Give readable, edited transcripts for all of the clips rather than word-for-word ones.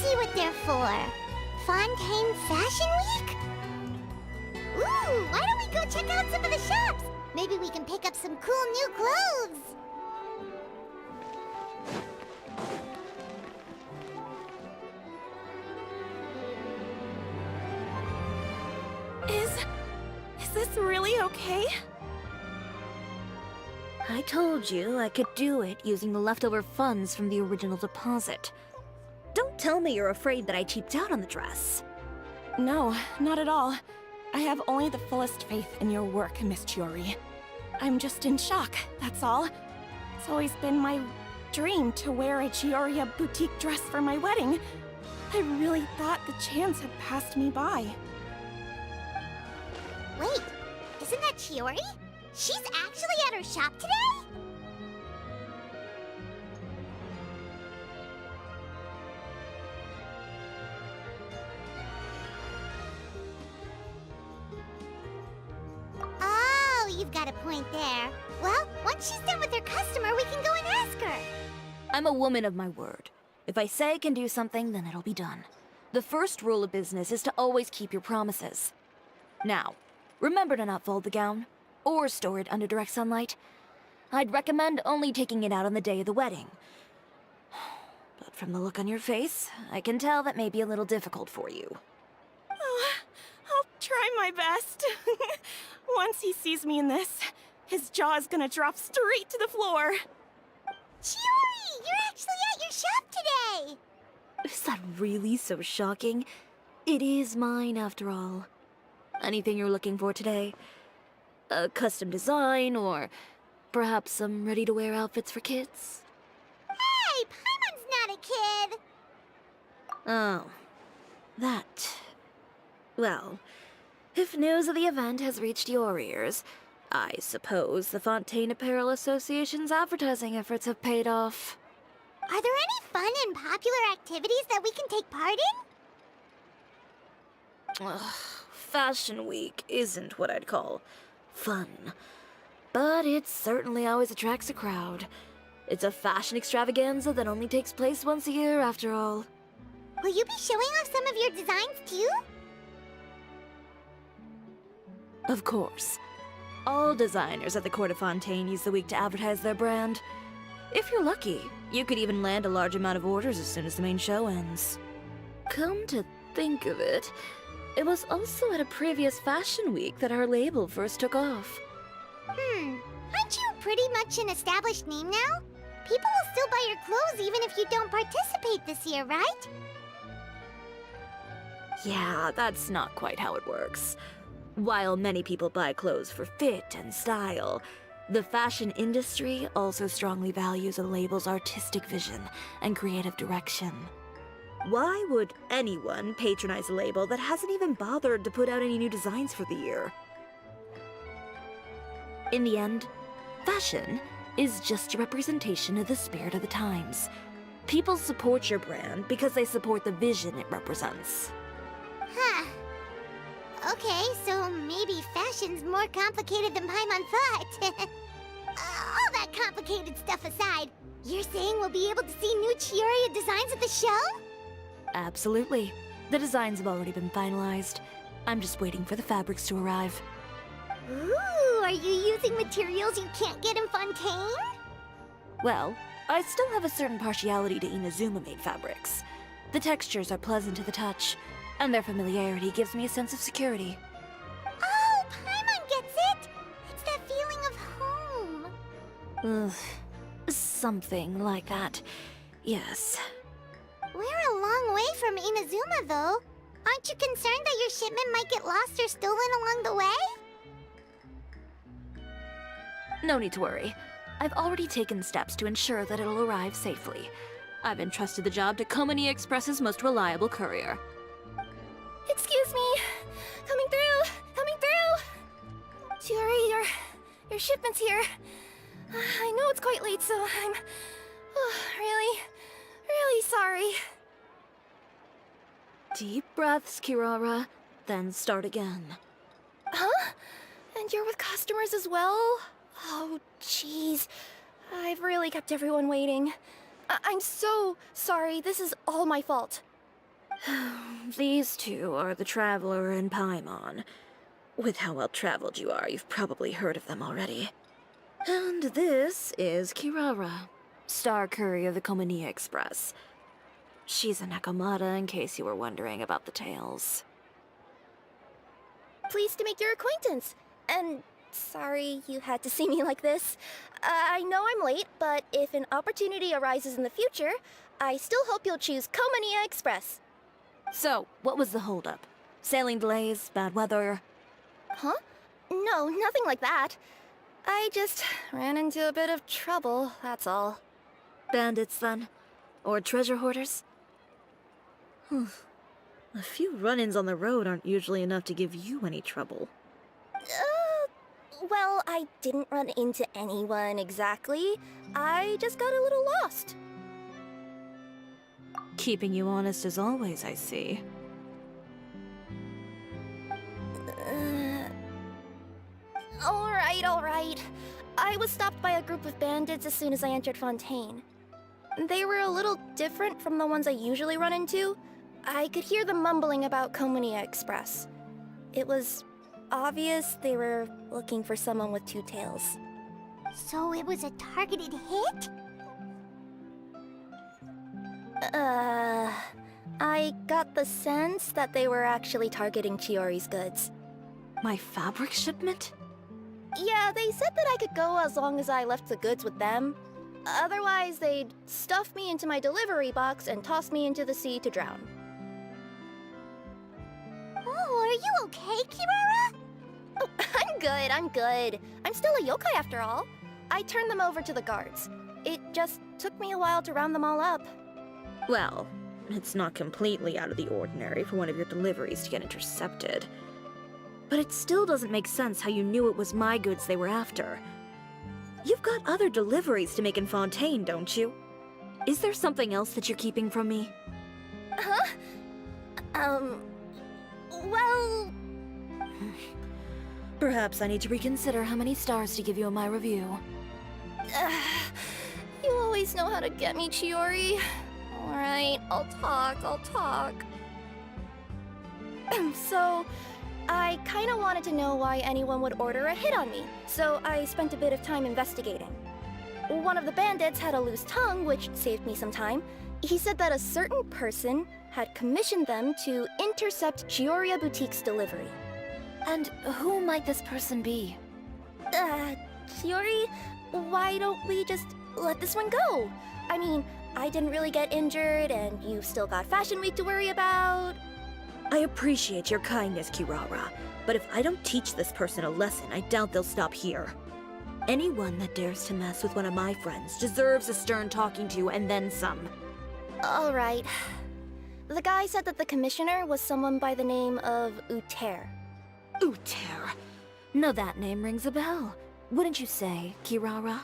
see what they're for. Fontaine Fashion Week? Ooh, why don't we go check out some of the shops? Maybe we can pick up some cool new clothes. Is this really okay? I told you I could do it using the leftover funds from the original deposit. Don't tell me you're afraid that I cheaped out on the dress. No, not at all. I have only the fullest faith in your work, Miss Chiori. I'm just in shock, that's all. It's always been my dream to wear a Chiori boutique dress for my wedding. I really thought the chance had passed me by. Wait, isn't that Chiori? She's actually at her shop today? Oh, you've got a point there. Well, once she's done with her customer, we can go and ask her. I'm a woman of my word. If I say I can do something, then it'll be done. The first rule of business is to always keep your promises. Now, remember to not fold the gown, or store it under direct sunlight. I'd recommend only taking it out on the day of the wedding. But from the look on your face, I can tell that may be a little difficult for you. Oh, I'll try my best. Once he sees me in this, his jaw is gonna drop straight to the floor. Chiori, you're actually at your shop today! Is that really so shocking? It is mine, after all. Anything you're looking for today? A custom design, or perhaps some ready-to-wear outfits for kids? Hey, Paimon's not a kid! Oh, that. Well, if news of the event has reached your ears, I suppose the Fontaine Apparel Association's advertising efforts have paid off. Are there any fun and popular activities that we can take part in? Ugh, Fashion Week isn't what I'd call fun. But it certainly always attracts a crowd. It's a fashion extravaganza that only takes place once a year, after all. Will you be showing off some of your designs, too? Of course. All designers at the Court of Fontaine use the week to advertise their brand. If you're lucky, you could even land a large amount of orders as soon as the main show ends. Come to think of it, it was also at a previous fashion week that our label first took off. Aren't you pretty much an established name now? People will still buy your clothes even if you don't participate this year, right? Yeah, that's not quite how it works. While many people buy clothes for fit and style, the fashion industry also strongly values a label's artistic vision and creative direction. Why would anyone patronize a label that hasn't even bothered to put out any new designs for the year? In the end, fashion is just a representation of the spirit of the times. People support your brand because they support the vision it represents. Huh. Okay, so maybe fashion's more complicated than Paimon thought. All that complicated stuff aside, you're saying we'll be able to see new Chiori designs at the show? Absolutely. The designs have already been finalized. I'm just waiting for the fabrics to arrive. Ooh, are you using materials you can't get in Fontaine? Well, I still have a certain partiality to Inazuma-made fabrics. The textures are pleasant to the touch, and their familiarity gives me a sense of security. Oh, Paimon gets it! It's that feeling of home. Ugh, something like that. Yes. We're a long way from Inazuma, though. Aren't you concerned that your shipment might get lost or stolen along the way? No need to worry. I've already taken steps to ensure that it'll arrive safely. I've entrusted the job to Komani Express's most reliable courier. Excuse me. Coming through! Coming through! Chiori, your shipment's here. I know it's quite late, so I'm really sorry. Deep breaths, Kirara, then start again. Huh? And you're with customers as well? Oh, jeez. I've really kept everyone waiting. I'm so sorry. This is all my fault. These two are the Traveler and Paimon. With how well traveled you are, you've probably heard of them already. And this is Kirara, Star Courier of the Komania Express. She's a Nakamata, in case you were wondering about the tales. Pleased to make your acquaintance. And sorry you had to see me like this. I know I'm late, but if an opportunity arises in the future, I still hope you'll choose Komania Express. So, what was the holdup? Sailing delays, bad weather? Huh? No, nothing like that. I just ran into a bit of trouble, that's all. Bandits, then? Or treasure hoarders? A few run-ins on the road aren't usually enough to give you any trouble. Well, I didn't run into anyone exactly. I just got a little lost. Keeping you honest as always, I see. All right. I was stopped by a group of bandits as soon as I entered Fontaine. They were a little different from the ones I usually run into. I could hear them mumbling about Komania Express. It was obvious they were looking for someone with two tails. So it was a targeted hit? I got the sense that they were actually targeting Chiori's goods. My fabric shipment? Yeah, they said that I could go as long as I left the goods with them. Otherwise, they'd stuff me into my delivery box and toss me into the sea to drown. Oh, are you okay, Kirara? Oh, I'm good. I'm still a yokai after all. I turned them over to the guards. It just took me a while to round them all up. Well, it's not completely out of the ordinary for one of your deliveries to get intercepted. But it still doesn't make sense how you knew it was my goods they were after. You've got other deliveries to make in Fontaine, don't you? Is there something else that you're keeping from me? Huh? Well... Perhaps I need to reconsider how many stars to give you in my review. You always know how to get me, Chiori. Alright, I'll talk. So, I kinda wanted to know why anyone would order a hit on me, so I spent a bit of time investigating. One of the bandits had a loose tongue, which saved me some time. He said that a certain person had commissioned them to intercept Chiori Boutique's delivery. And who might this person be? Chiori, why don't we just let this one go? I mean, I didn't really get injured, and you've still got Fashion Week to worry about. I appreciate your kindness, Kirara, but if I don't teach this person a lesson, I doubt they'll stop here. Anyone that dares to mess with one of my friends deserves a stern talking to and then some. All right. The guy said that the commissioner was someone by the name of Uter. Uter. Now that name rings a bell. Wouldn't you say, Kirara?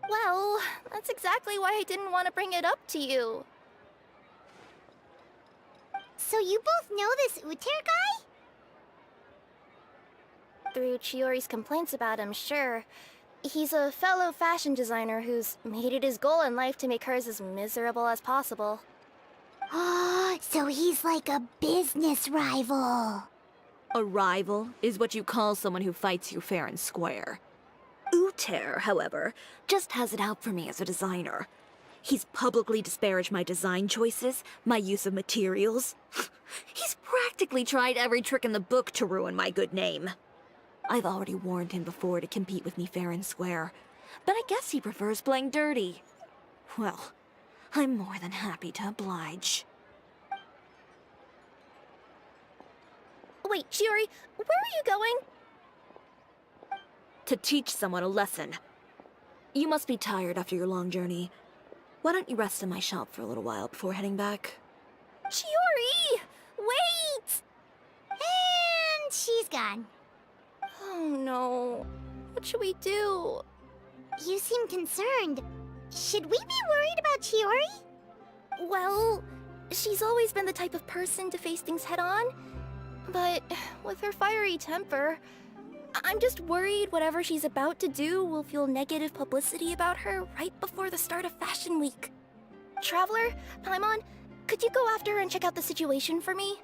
Well, that's exactly why I didn't want to bring it up to you. So you both know this Uter guy? Through Chiori's complaints about him, sure. He's a fellow fashion designer who's made it his goal in life to make hers as miserable as possible. Oh, so he's like a business rival. A rival is what you call someone who fights you fair and square. Uter, however, just has it out for me as a designer. He's publicly disparaged my design choices, my use of materials. He's practically tried every trick in the book to ruin my good name. I've already warned him before to compete with me fair and square, but I guess he prefers playing dirty. Well, I'm more than happy to oblige. Wait, Chiori, where are you going? To teach someone a lesson. You must be tired after your long journey. Why don't you rest in my shop for a little while before heading back? Chiori! Wait! And she's gone. Oh no. What should we do? You seem concerned. Should we be worried about Chiori? Well, she's always been the type of person to face things head on. But with her fiery temper, I'm just worried whatever she's about to do will fuel negative publicity about her right before the start of Fashion Week. Traveler, Paimon, Could you go after and check out the situation for me?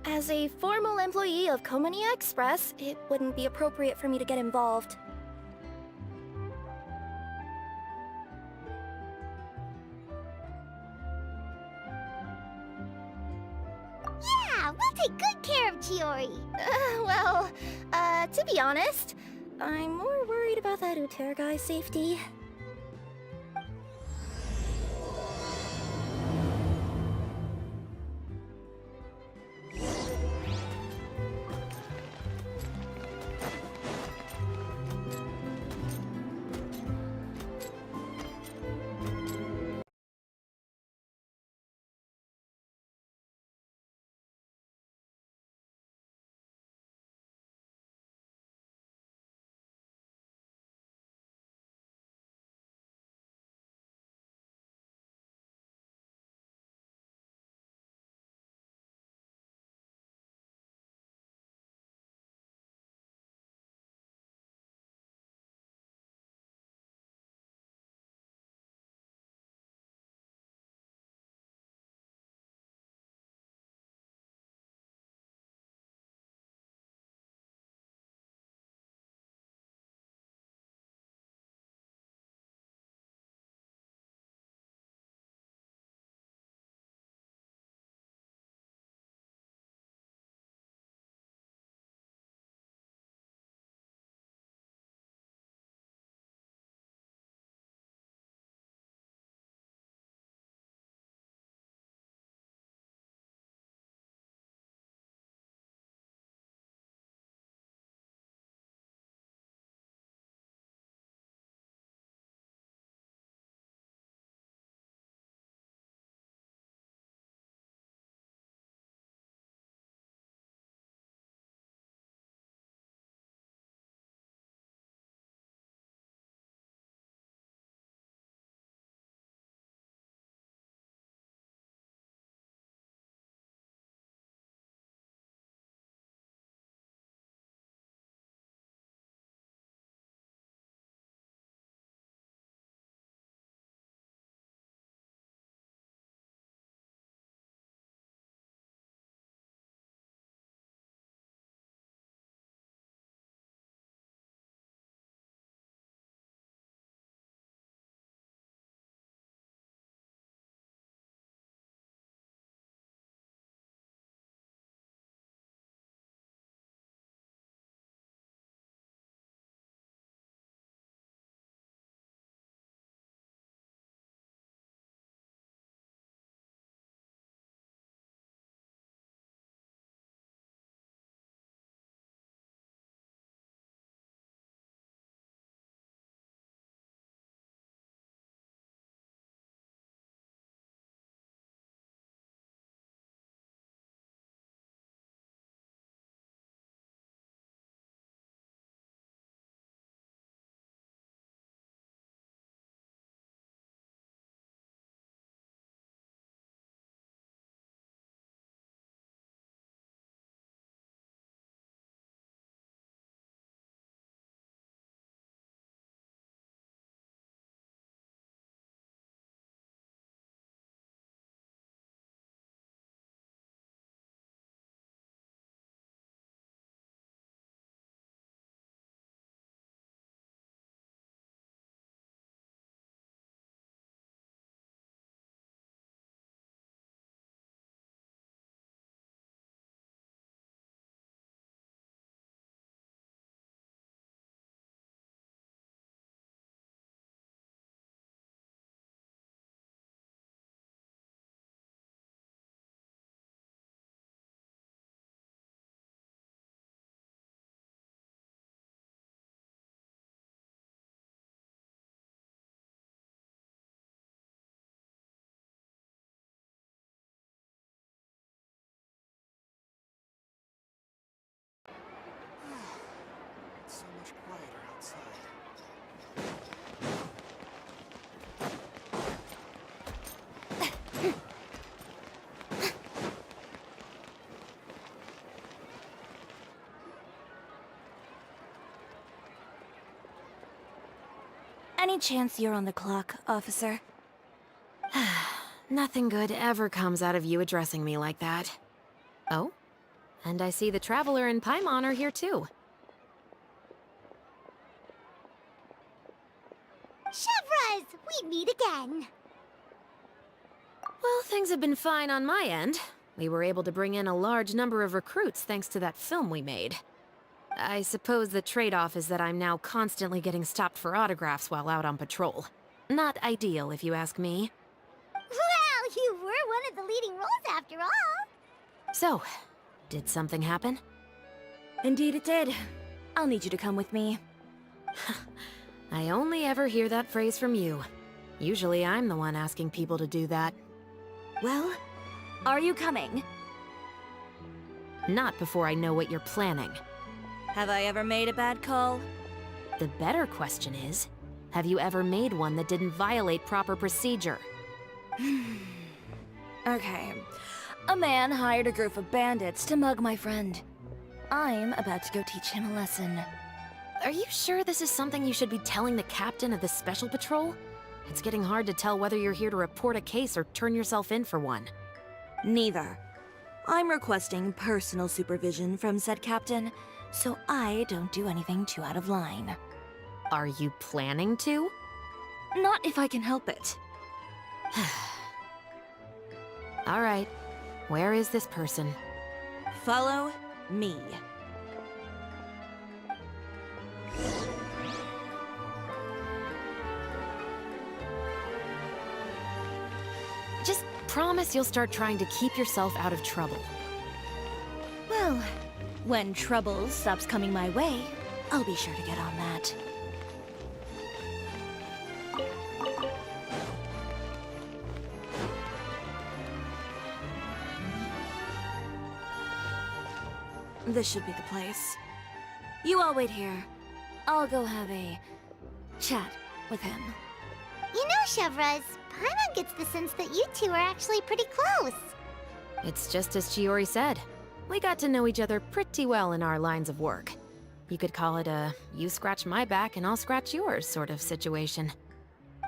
As a formal employee of Komania Express, it wouldn't be appropriate for me to get involved. Yeah, we'll take good care of Chiori. To be honest, I'm more worried about that Uter guy's safety. So much quieter outside. Any chance you're on the clock, officer? Nothing good ever comes out of you addressing me like that. Oh? And I see the Traveler and Paimon are here too. Chevras, we meet again. Well, things have been fine on my end. We were able to bring in a large number of recruits thanks to that film we made. I suppose the trade-off is that I'm now constantly getting stopped for autographs while out on patrol. Not ideal, if you ask me. Well, you were one of the leading roles after all. So, did something happen? Indeed it did. I'll need you to come with me. I only ever hear that phrase from you. Usually I'm the one asking people to do that. Well, are you coming? Not before I know what you're planning. Have I ever made a bad call? The better question is, have you ever made one that didn't violate proper procedure? Okay. A man hired a group of bandits to mug my friend. I'm about to go teach him a lesson. Are you sure this is something you should be telling the captain of the Special Patrol? It's getting hard to tell whether you're here to report a case or turn yourself in for one. Neither. I'm requesting personal supervision from said captain, so I don't do anything too out of line. Are you planning to? Not if I can help it. All right. Where is this person? Follow me. Just promise you'll start trying to keep yourself out of trouble. Well, when trouble stops coming my way, I'll be sure to get on that. This should be the place. You all wait here. I'll go have a chat with him. You know, Chevras, Paimon gets the sense that you two are actually pretty close. It's just as Chiori said. We got to know each other pretty well in our lines of work. You could call it a you scratch my back and I'll scratch yours sort of situation.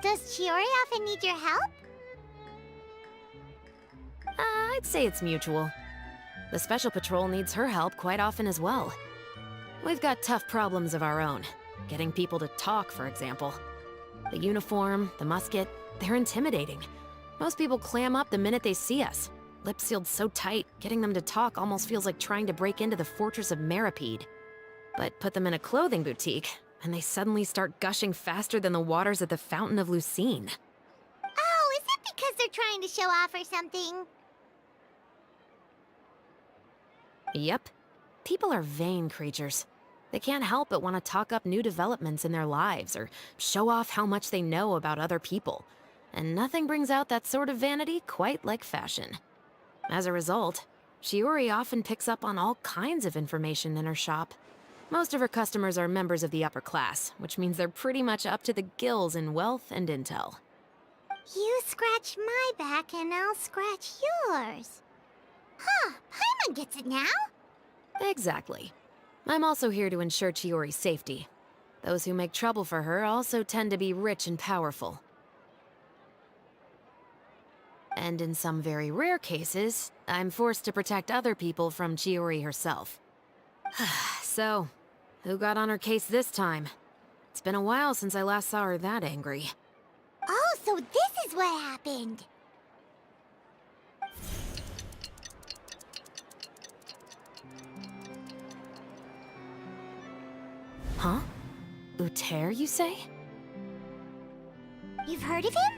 Does Chiori often need your help? I'd say it's mutual. The Special Patrol needs her help quite often as well. We've got tough problems of our own. Getting people to talk, for example. The uniform, the musket, they're intimidating. Most people clam up the minute they see us. Lips sealed so tight, getting them to talk almost feels like trying to break into the fortress of Meripede. But put them in a clothing boutique, and they suddenly start gushing faster than the waters at the Fountain of Lucine. Oh, is it because they're trying to show off or something? Yep. People are vain creatures. They can't help but want to talk up new developments in their lives or show off how much they know about other people. And nothing brings out that sort of vanity quite like fashion. As a result, Chiori often picks up on all kinds of information in her shop. Most of her customers are members of the upper class, which means they're pretty much up to the gills in wealth and intel. You scratch my back and I'll scratch yours. Huh, Paimon gets it now? Exactly. I'm also here to ensure Chiori's safety. Those who make trouble for her also tend to be rich and powerful. And in some very rare cases, I'm forced to protect other people from Chiori herself. So, who got on her case this time? It's been a while since I last saw her that angry. Oh, so this is what happened. Huh? Uter, you say? You've heard of him?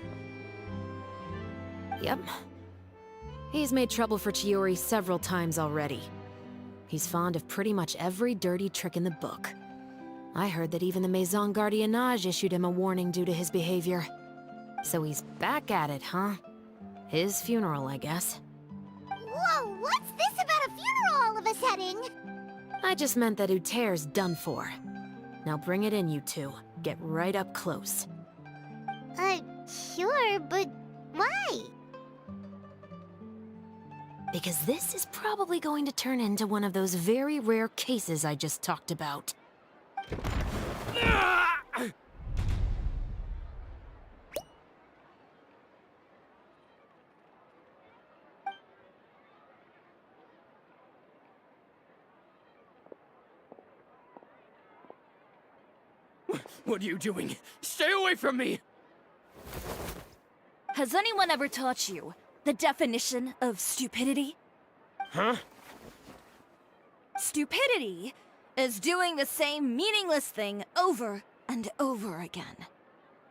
Yep. He's made trouble for Chiori several times already. He's fond of pretty much every dirty trick in the book. I heard that even the Maison Gardiennage issued him a warning due to his behavior. So he's back at it, huh? His funeral, I guess. Whoa, what's this about a funeral all of a sudden? I just meant that Uter's done for. Now bring it in, you two. Get right up close. Sure, but why? Because this is probably going to turn into one of those very rare cases I just talked about. What are you doing? Stay away from me! Has anyone ever taught you the definition of stupidity? Huh? Stupidity is doing the same meaningless thing over and over again.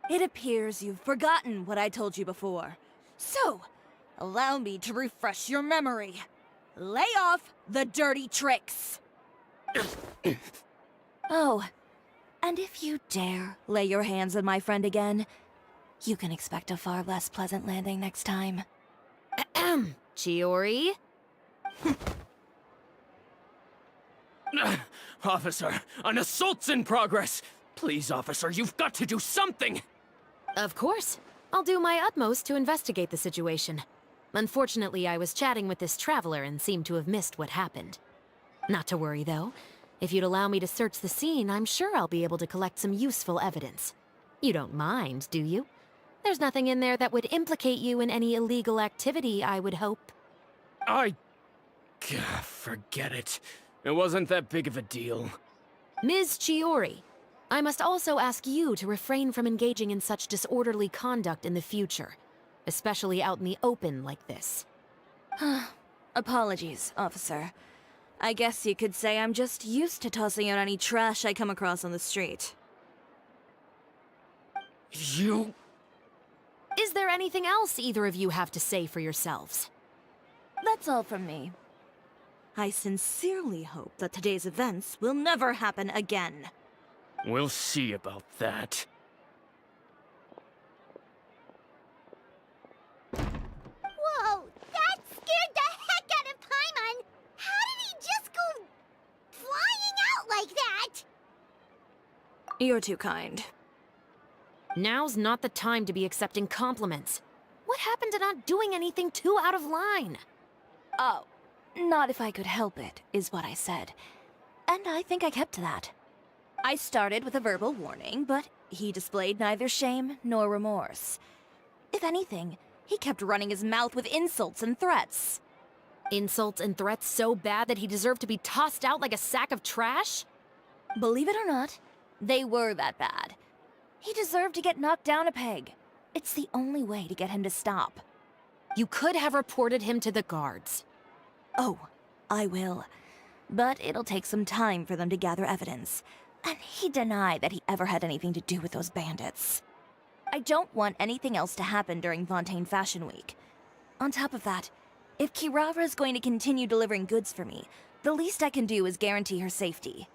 It appears you've forgotten what I told you before. So, allow me to refresh your memory. Lay off the dirty tricks! Oh, and if you dare lay your hands on my friend again, you can expect a far less pleasant landing next time. Ahem. Chiori? Officer, an assault's in progress! Please, officer, you've got to do something! Of course. I'll do my utmost to investigate the situation. Unfortunately, I was chatting with this traveler and seemed to have missed what happened. Not to worry, though. If you'd allow me to search the scene, I'm sure I'll be able to collect some useful evidence. You don't mind, do you? There's nothing in there that would implicate you in any illegal activity, I would hope. Forget it. It wasn't that big of a deal. Ms. Chiori, I must also ask you to refrain from engaging in such disorderly conduct in the future, especially out in the open like this. Apologies, officer. I guess you could say I'm just used to tossing out any trash I come across on the street. You... Is there anything else either of you have to say for yourselves? That's all from me. I sincerely hope that today's events will never happen again. We'll see about that. Whoa, that scared the heck out of Paimon! How did he just go flying out like that? You're too kind. Now's not the time to be accepting compliments. What happened to not doing anything too out of line? Oh, not if I could help it, is what I said. And I think I kept to that. I started with a verbal warning, but he displayed neither shame nor remorse. If anything, he kept running his mouth with insults and threats. Insults and threats so bad that he deserved to be tossed out like a sack of trash? Believe it or not, they were that bad. He deserved to get knocked down a peg. It's the only way to get him to stop. You could have reported him to the guards. Oh, I will. But it'll take some time for them to gather evidence. And he denied that he ever had anything to do with those bandits. I don't want anything else to happen during Fontaine Fashion Week. On top of that, if Kirara's going to continue delivering goods for me, the least I can do is guarantee her safety.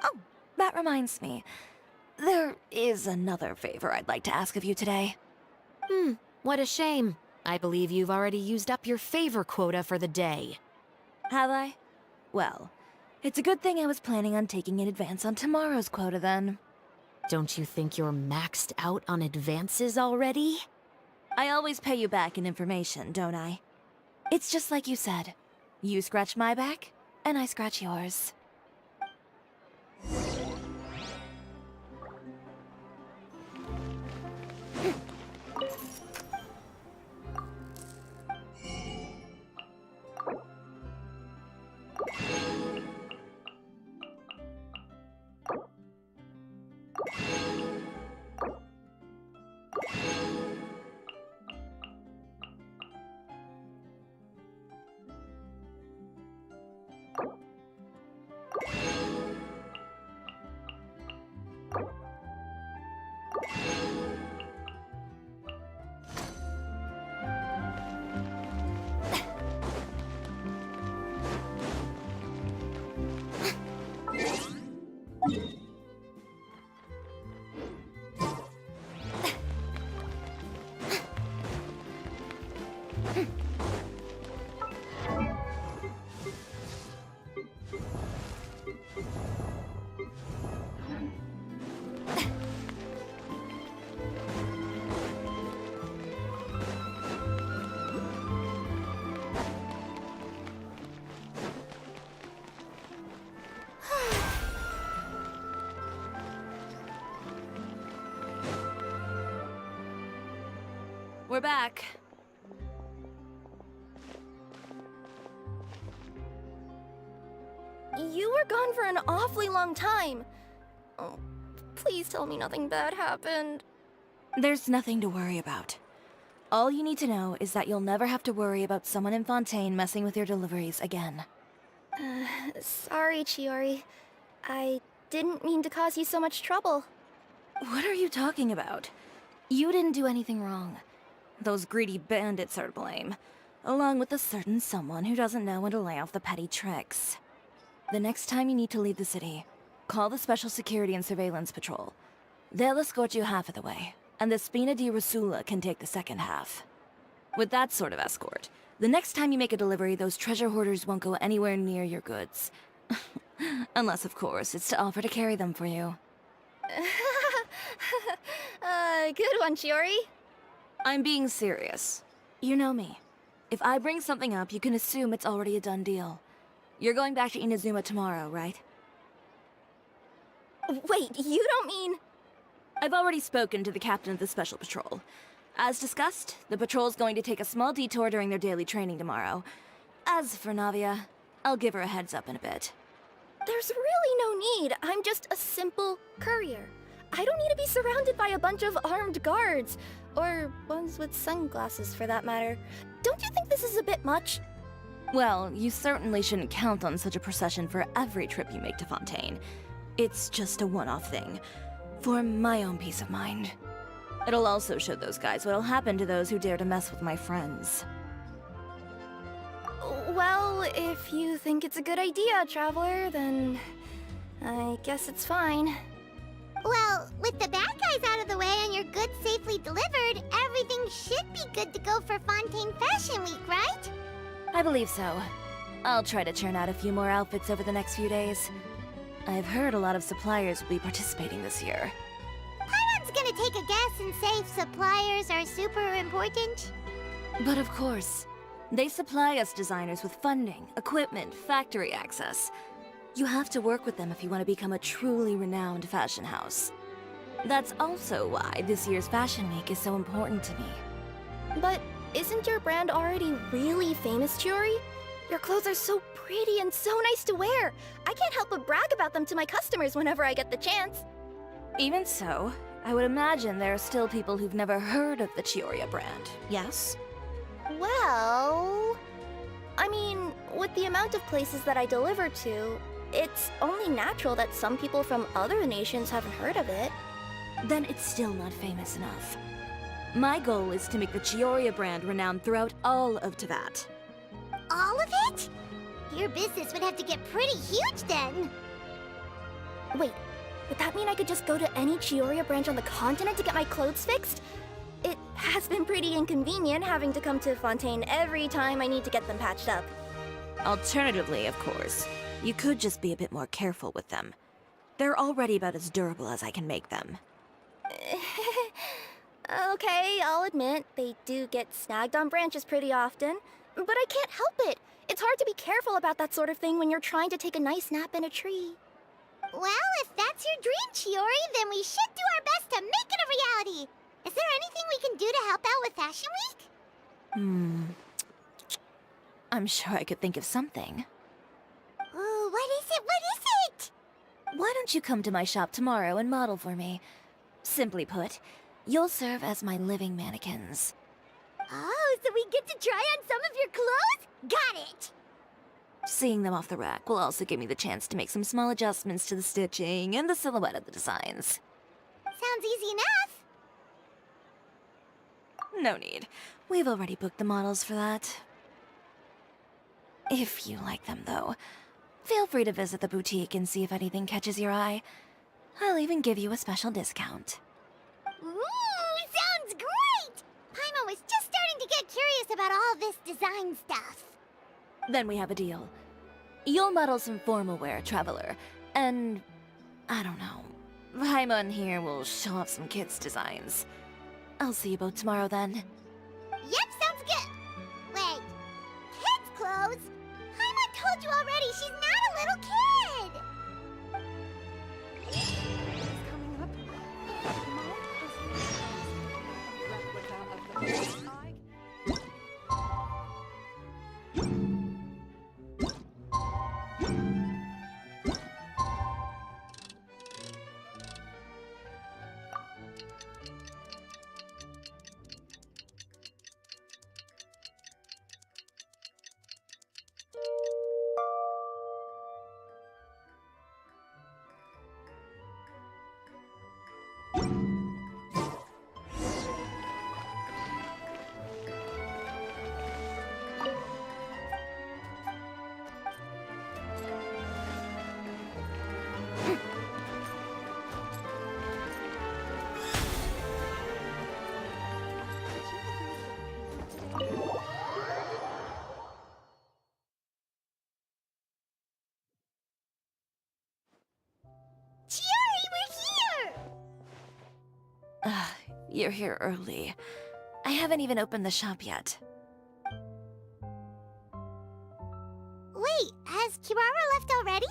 Oh, that reminds me. There is another favor I'd like to ask of you today. What a shame. I believe you've already used up your favor quota for the day. Have I? Well, it's a good thing I was planning on taking an advance on tomorrow's quota then. Don't you think you're maxed out on advances already? I always pay you back in information, don't I? It's just like you said. You scratch my back, and I scratch yours. We're back. you were gone for an awfully long time. Oh, please tell me nothing bad happened. There's nothing to worry about. All you need to know is that you'll never have to worry about someone in Fontaine messing with your deliveries again. Sorry, Chiori. I didn't mean to cause you so much trouble. What are you talking about? You didn't do anything wrong. Those greedy bandits are to blame, along with a certain someone who doesn't know when to lay off the petty tricks. The next time you need to leave the city, call the Special Security and Surveillance Patrol. They'll escort you half of the way, and the Spina di Rasula can take the second half. With that sort of escort, the next time you make a delivery, those treasure hoarders won't go anywhere near your goods. Unless, of course, it's to offer to carry them for you. Good one, Chiori. I'm being serious. You know me. If I bring something up, you can assume it's already a done deal. You're going back to Inazuma tomorrow, right? Wait, you don't mean... I've already spoken to the captain of the Special Patrol. As discussed, the patrol's going to take a small detour during their daily training tomorrow. As for Navia, I'll give her a heads up in a bit. There's really no need. I'm just a simple courier. I don't need to be surrounded by a bunch of armed guards. Or ones with sunglasses, for that matter. Don't you think this is a bit much? Well, you certainly shouldn't count on such a procession for every trip you make to Fontaine. It's just a one-off thing, for my own peace of mind. It'll also show those guys what'll happen to those who dare to mess with my friends. Well, if you think it's a good idea, Traveler, then... I guess it's fine. Well, with the bad guys out of the way and your goods safely delivered, everything should be good to go for Fontaine Fashion Week, right? I believe so. I'll try to churn out a few more outfits over the next few days. I've heard a lot of suppliers will be participating this year. Paimon's gonna take a guess and say suppliers are super important. But of course, they supply us designers with funding, equipment, factory access. You have to work with them if you want to become a truly renowned fashion house. That's also why this year's Fashion Week is so important to me. But isn't your brand already really famous, Chiori? Your clothes are so pretty and so nice to wear. I can't help but brag about them to my customers whenever I get the chance. Even so, I would imagine there are still people who've never heard of the Chiori brand, yes? Well... I mean, with the amount of places that I deliver to, it's only natural that some people from other nations haven't heard of it. Then it's still not famous enough. My goal is to make the Chiori brand renowned throughout all of Teyvat. All of it? Your business would have to get pretty huge then. Wait, would that mean I could just go to any Chiori branch on the continent to get my clothes fixed? It has been pretty inconvenient having to come to Fontaine every time I need to get them patched up. Alternatively, of course, you could just be a bit more careful with them. They're already about as durable as I can make them. Okay, I'll admit, they do get snagged on branches pretty often, but I can't help it. It's hard to be careful about that sort of thing when you're trying to take a nice nap in a tree. Well, if that's your dream, Chiori, then we should do our best to make it a reality. Is there anything we can do to help out with Fashion Week? I'm sure I could think of something. Ooh, what is it? What is it? Why don't you come to my shop tomorrow and model for me? Simply put, you'll serve as my living mannequins. Oh, so we get to try on some of your clothes? Got it! Seeing them off the rack will also give me the chance to make some small adjustments to the stitching and the silhouette of the designs. Sounds easy enough. No need. We've already booked the models for that. If you like them, though, feel free to visit the boutique and see if anything catches your eye. I'll even give you a special discount. Ooh, sounds great! Paimon was just starting to get curious about all this design stuff. Then we have a deal. You'll model some formal wear, Traveler, and... I don't know. Paimon here will show off some kids' designs. I'll see you both tomorrow then. Yep, sounds good. Wait, kids' clothes? Paimon told you already she's not a little kid! you're here early. I haven't even opened the shop yet. Wait, has Kirara left already?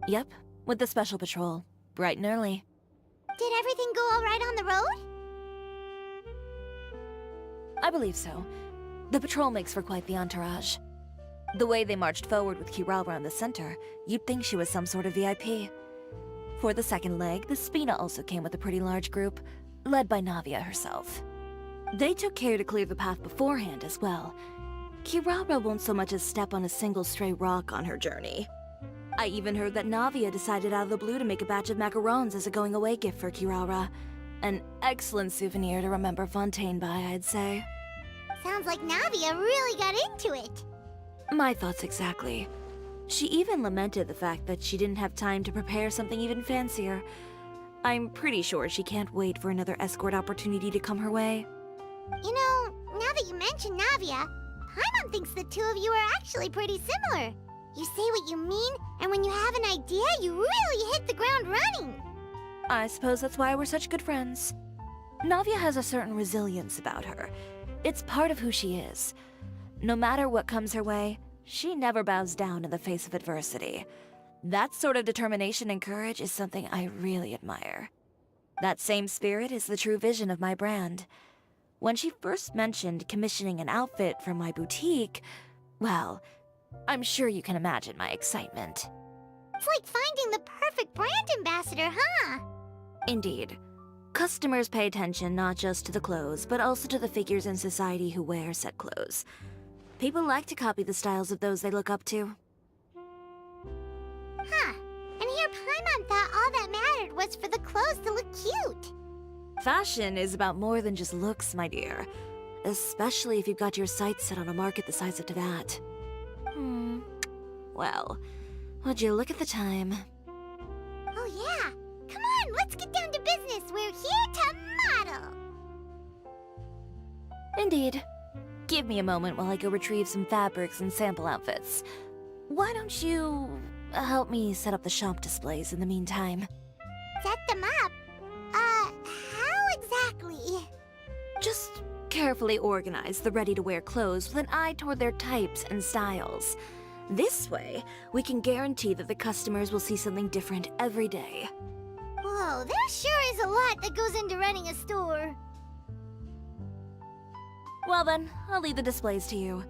Yep, with the special patrol. Bright and early. Did everything go all right on the road? I believe so. The patrol makes for quite the entourage. The way they marched forward with Kirara in the center, you'd think she was some sort of VIP. For the second leg, the Spina also came with a pretty large group, led by Navia herself. They took care to clear the path beforehand as well. Kirara won't so much as step on a single stray rock on her journey. I even heard that Navia decided out of the blue to make a batch of macarons as a going-away gift for Kirara. An excellent souvenir to remember Fontaine by, I'd say. Sounds like Navia really got into it. My thoughts exactly. She even lamented the fact that she didn't have time to prepare something even fancier. I'm pretty sure she can't wait for another escort opportunity to come her way. You know, now that you mention Navia, Paimon thinks the two of you are actually pretty similar. You say what you mean, and when you have an idea, you really hit the ground running. I suppose that's why we're such good friends. Navia has a certain resilience about her. It's part of who she is. No matter what comes her way, she never bows down in the face of adversity. That sort of determination and courage is something I really admire. That same spirit is the true vision of my brand. When she first mentioned commissioning an outfit for my boutique, well, I'm sure you can imagine my excitement. It's like finding the perfect brand ambassador, huh? Indeed. Customers pay attention not just to the clothes, but also to the figures in society who wear said clothes. People like to copy the styles of those they look up to. Huh. And here Paimon thought all that mattered was for the clothes to look cute. Fashion is about more than just looks, my dear. Especially if you've got your sights set on a market the size of that. Well, would you look at the time? Oh yeah. Come on, let's get down to business. We're here to model. Indeed. Give me a moment while I go retrieve some fabrics and sample outfits. Why don't you help me set up the shop displays in the meantime? Set them up? How exactly? Just carefully organize the ready-to-wear clothes with an eye toward their types and styles. This way, we can guarantee that the customers will see something different every day. Whoa, there sure is a lot that goes into running a store. Well then, I'll leave the displays to you.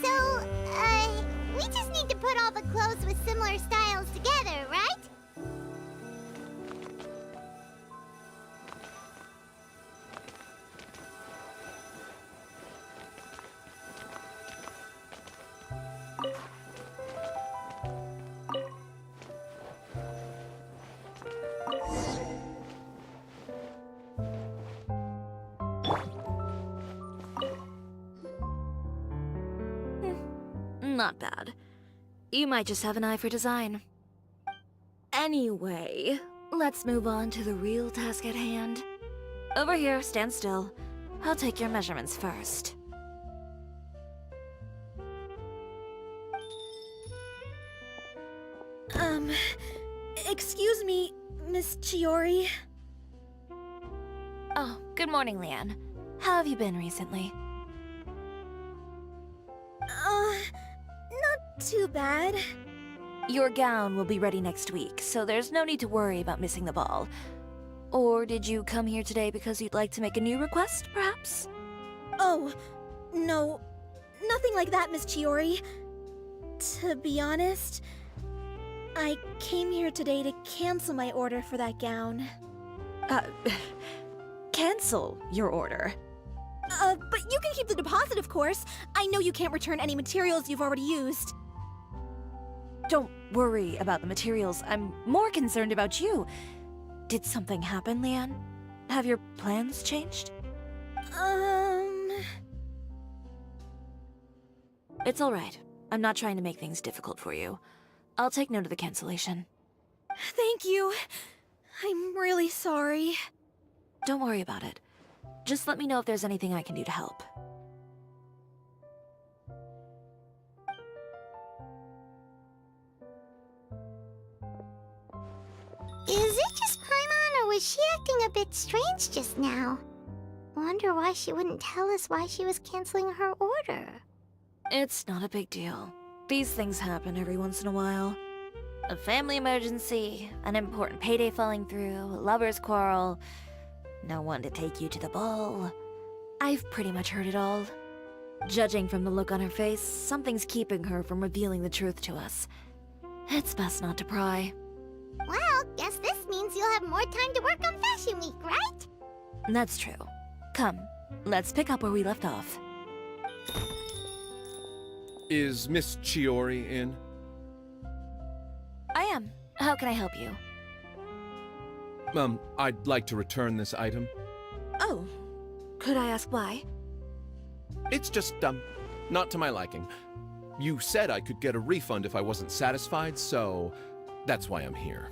So, we just need to put all the clothes with similar styles together, right? Not bad. You might just have an eye for design. Anyway, let's move on to the real task at hand. Over here, stand still. I'll take your measurements first. Excuse me, Miss Chiori. Oh, good morning, Leanne. How have you been recently? Not too bad. Your gown will be ready next week, so there's no need to worry about missing the ball. Or did you come here today because you'd like to make a new request, perhaps? Oh, no. Nothing like that, Miss Chiori. To be honest, I came here today to cancel my order for that gown. Cancel your order. But you can keep the deposit, of course. I know you can't return any materials you've already used. Don't worry about the materials. I'm more concerned about you. Did something happen, Leanne? Have your plans changed? It's alright. I'm not trying to make things difficult for you. I'll take note of the cancellation. Thank you. I'm really sorry. Don't worry about it. Just let me know if there's anything I can do to help. a bit strange just now. Wonder why she wouldn't tell us why she was canceling her order. It's not a big deal. These things happen every once in a while. A family emergency, an important payday falling through, a lover's quarrel, no one to take you to the ball. I've pretty much heard it all. Judging from the look on her face, something's keeping her from revealing the truth to us. It's best not to pry. Well, guess this means you'll have more time to work on Fashion Week, right? That's true. Come, let's pick up where we left off. Is Miss Chiori in? I am. How can I help you? I'd like to return this item. Oh, could I ask why? It's just, not to my liking. You said I could get a refund if I wasn't satisfied, so that's why I'm here.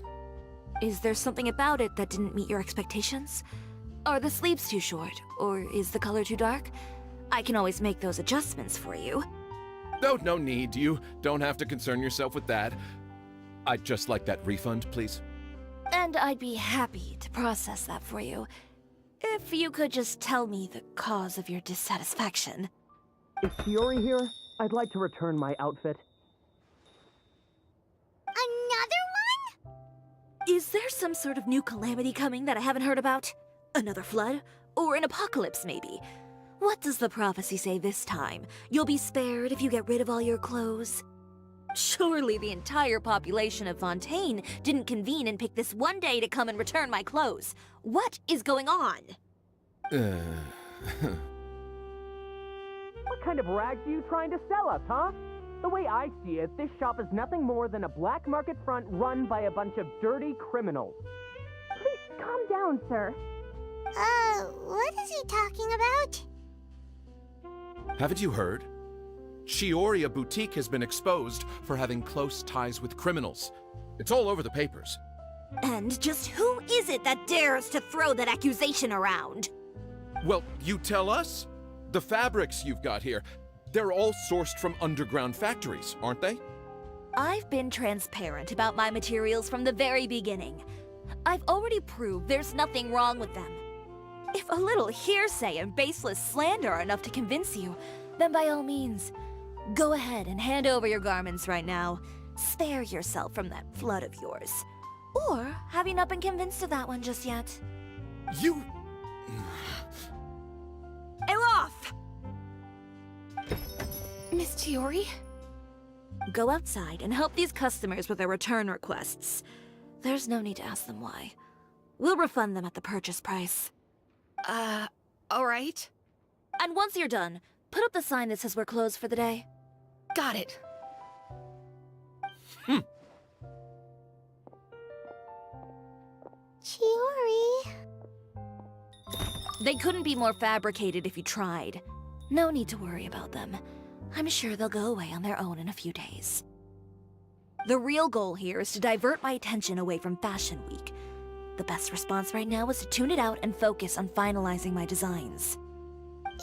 Is there something about it that didn't meet your expectations? Are the sleeves too short, or is the color too dark? I can always make those adjustments for you. No need. You don't have to concern yourself with that. I'd just like that refund, please. And I'd be happy to process that for you. If you could just tell me the cause of your dissatisfaction. Is Chiori here? I'd like to return my outfit. Another one? Is there some sort of new calamity coming that I haven't heard about? Another flood? Or an apocalypse, maybe? What does the prophecy say this time? You'll be spared if you get rid of all your clothes? Surely the entire population of Fontaine didn't convene and pick this one day to come and return my clothes. What is going on? What kind of rags are you trying to sell us, huh? The way I see it, this shop is nothing more than a black market front run by a bunch of dirty criminals. Please calm down, sir. What is he talking about? Haven't you heard? Chiori Boutique has been exposed for having close ties with criminals. It's all over the papers. And just who is it that dares to throw that accusation around? Well, you tell us. The fabrics you've got here, they're all sourced from underground factories, aren't they? I've been transparent about my materials from the very beginning. I've already proved there's nothing wrong with them. If a little hearsay and baseless slander are enough to convince you, then by all means, go ahead and hand over your garments right now. Spare yourself from that flood of yours. Or have you not been convinced of that one just yet? You... Elof! Miss Chiori? Go outside and help these customers with their return requests. There's no need to ask them why. We'll refund them at the purchase price. Alright. And once you're done, put up the sign that says we're closed for the day. Got it. Chiori. They couldn't be more fabricated if you tried. No need to worry about them. I'm sure they'll go away on their own in a few days. The real goal here is to divert my attention away from Fashion Week. The best response right now is to tune it out and focus on finalizing my designs.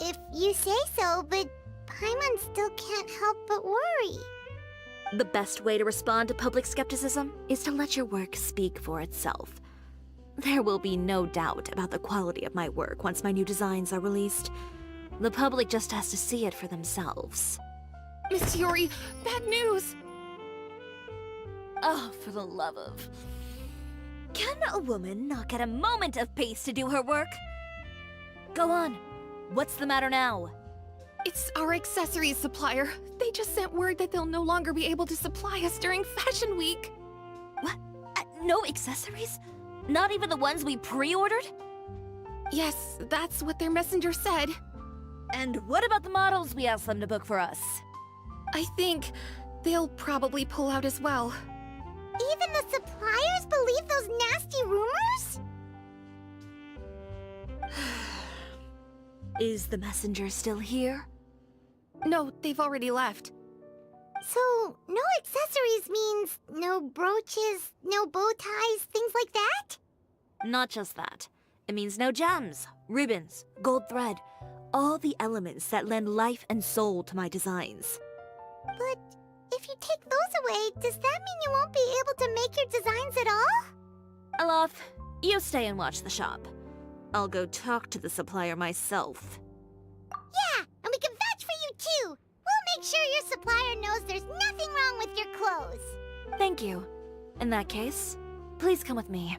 If you say so, but Paimon still can't help but worry. The best way to respond to public skepticism is to let your work speak for itself. There will be no doubt about the quality of my work once my new designs are released. The public just has to see it for themselves. Miss Chiori, bad news! Oh, for the love of... Can a woman not get a moment of peace to do her work? Go on. What's the matter now? It's our accessories supplier. They just sent word that they'll no longer be able to supply us during Fashion Week. What? No accessories? Not even the ones we pre-ordered? Yes, that's what their messenger said. And what about the models we asked them to book for us? I think they'll probably pull out as well. Even the suppliers believe those nasty rumors? Is the messenger still here? No, they've already left. So, no accessories means no brooches, no bow ties, things like that? Not just that. It means no gems, ribbons, gold thread, all the elements that lend life and soul to my designs. But if you take those away, does that mean you won't be able to make your designs at all? Alof, you stay and watch the shop. I'll go talk to the supplier myself. Yeah, and we can vouch for you too. We'll make sure your supplier knows there's nothing wrong with your clothes. Thank you. In that case, please come with me.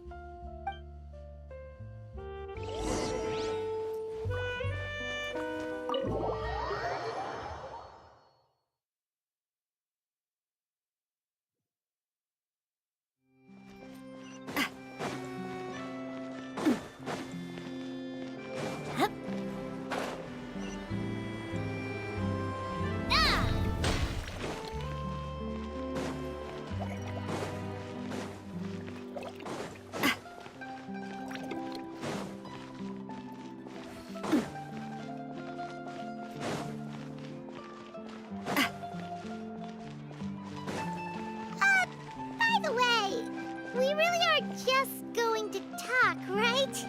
By the way, we really are just going to talk, right?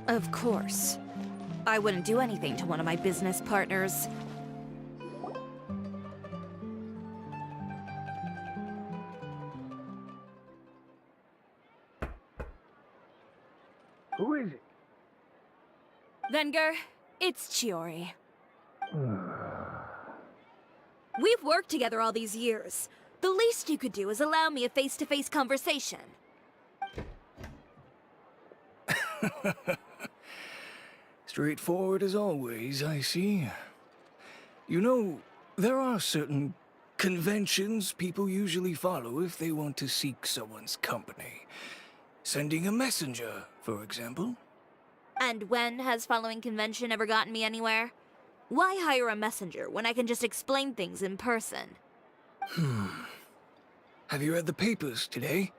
Of course. I wouldn't do anything to one of my business partners. Who is it? Venger, it's Chiori. We've worked together all these years. The least you could do is allow me a face-to-face conversation. Straightforward as always, I see. You know, there are certain conventions people usually follow if they want to seek someone's company. Sending a messenger, for example. And when has following convention ever gotten me anywhere? Why hire a messenger when I can just explain things in person? Have you read the papers today?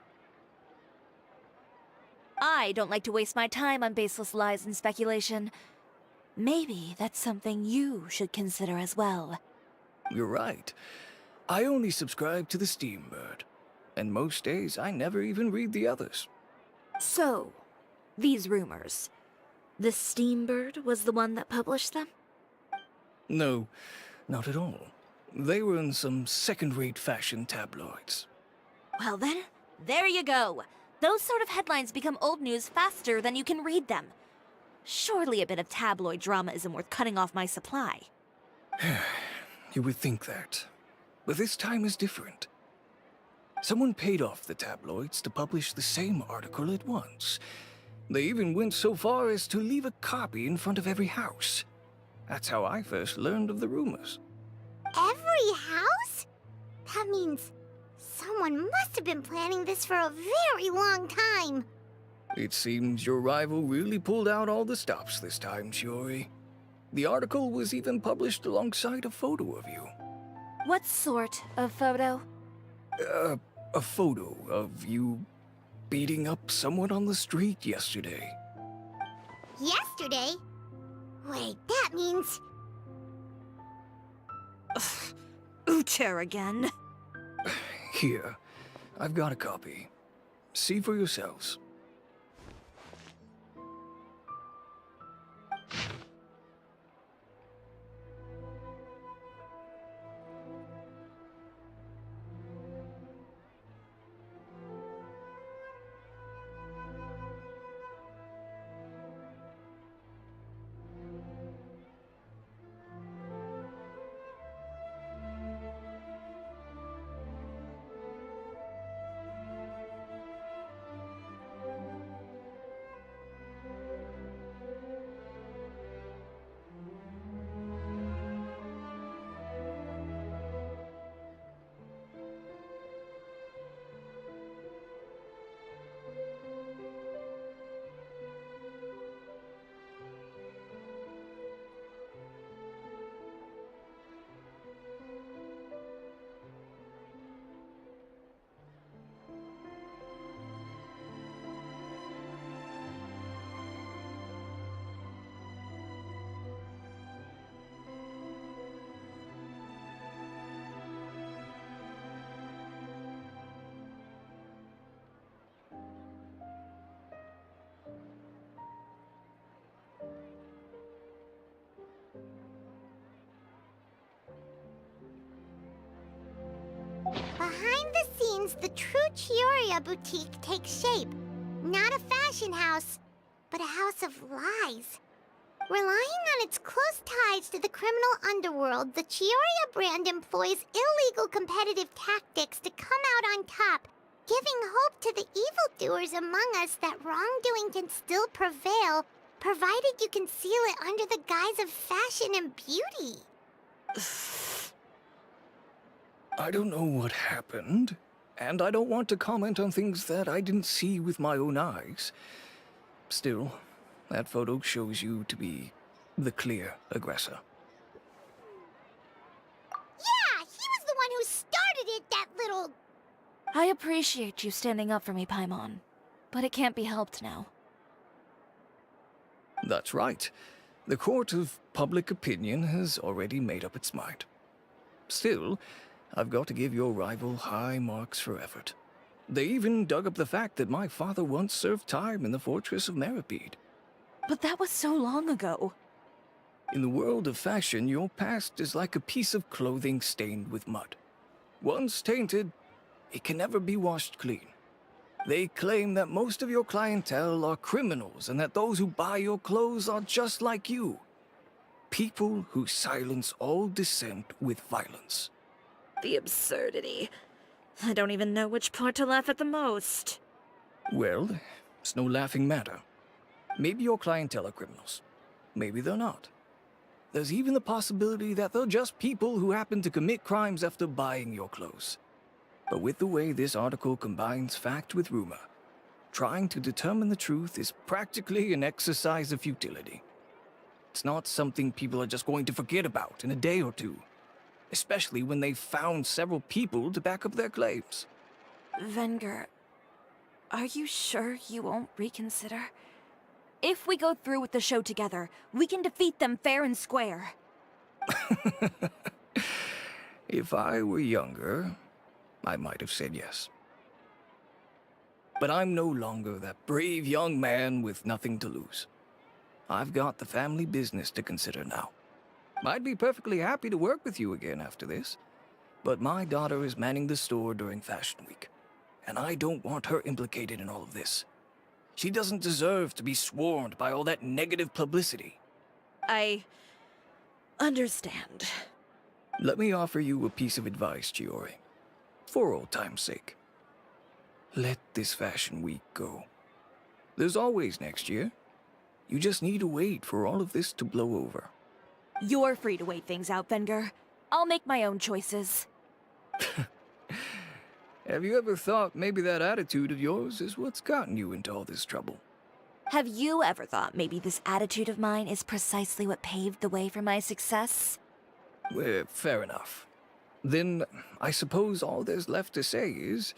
I don't like to waste my time on baseless lies and speculation. Maybe that's something you should consider as well. You're right. I only subscribe to the Steambird. And most days, I never even read the others. So, these rumors. The Steambird was the one that published them? No, not at all. They were in some second-rate fashion tabloids. Well then, there you go. Those sort of headlines become old news faster than you can read them. Surely a bit of tabloid drama isn't worth cutting off my supply. You would think that. But this time is different. Someone paid off the tabloids to publish the same article at once. They even went so far as to leave a copy in front of every house. That's how I first learned of the rumors. Every house? That means someone must have been planning this for a very long time. It seems your rival really pulled out all the stops this time, Chiori. The article was even published alongside a photo of you. What sort of photo? A photo of you beating up someone on the street yesterday. Yesterday? Wait, that means... Uter again. Here, I've got a copy. See for yourselves. Behind the scenes, the true Chiori boutique takes shape. Not a fashion house, but a house of lies. Relying on its close ties to the criminal underworld, the Chiori brand employs illegal competitive tactics to come out on top, giving hope to the evildoers among us that wrongdoing can still prevail, provided you conceal it under the guise of fashion and beauty. I don't know what happened, and I don't want to comment on things that I didn't see with my own eyes. Still, that photo shows you to be the clear aggressor. Yeah, he was the one who started it, that little... I appreciate you standing up for me, Paimon, but it can't be helped now. That's right. The court of public opinion has already made up its mind. Still, I've got to give your rival high marks for effort. They even dug up the fact that my father once served time in the fortress of Meripede. But that was so long ago. In the world of fashion, your past is like a piece of clothing stained with mud. Once tainted, it can never be washed clean. They claim that most of your clientele are criminals and that those who buy your clothes are just like you. People who silence all dissent with violence. The absurdity. I don't even know which part to laugh at the most. Well, it's no laughing matter. Maybe your clientele are criminals. Maybe they're not. There's even the possibility that they're just people who happen to commit crimes after buying your clothes. But with the way this article combines fact with rumor, trying to determine the truth is practically an exercise of futility. It's not something people are just going to forget about in a day or two, especially when they've found several people to back up their claims. Venger, are you sure you won't reconsider? If we go through with the show together, we can defeat them fair and square. If I were younger, I might have said yes. But I'm no longer that brave young man with nothing to lose. I've got the family business to consider now. I'd be perfectly happy to work with you again after this, but my daughter is manning the store during Fashion Week, and I don't want her implicated in all of this. She doesn't deserve to be swarmed by all that negative publicity. I understand. Let me offer you a piece of advice, Chiori. For old time's sake. Let this Fashion Week go. There's always next year. You just need to wait for all of this to blow over. You're free to wait things out, Venger. I'll make my own choices. Have you ever thought maybe that attitude of yours is what's gotten you into all this trouble? Have you ever thought maybe this attitude of mine is precisely what paved the way for my success? Well, fair enough. Then I suppose all there's left to say is,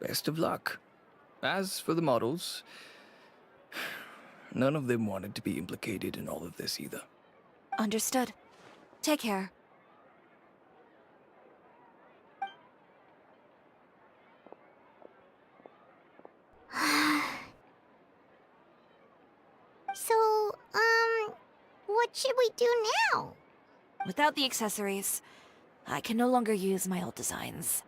best of luck. As for the models, none of them wanted to be implicated in all of this either. Understood. Take care. So, what should we do now? Without the accessories, I can no longer use my old designs.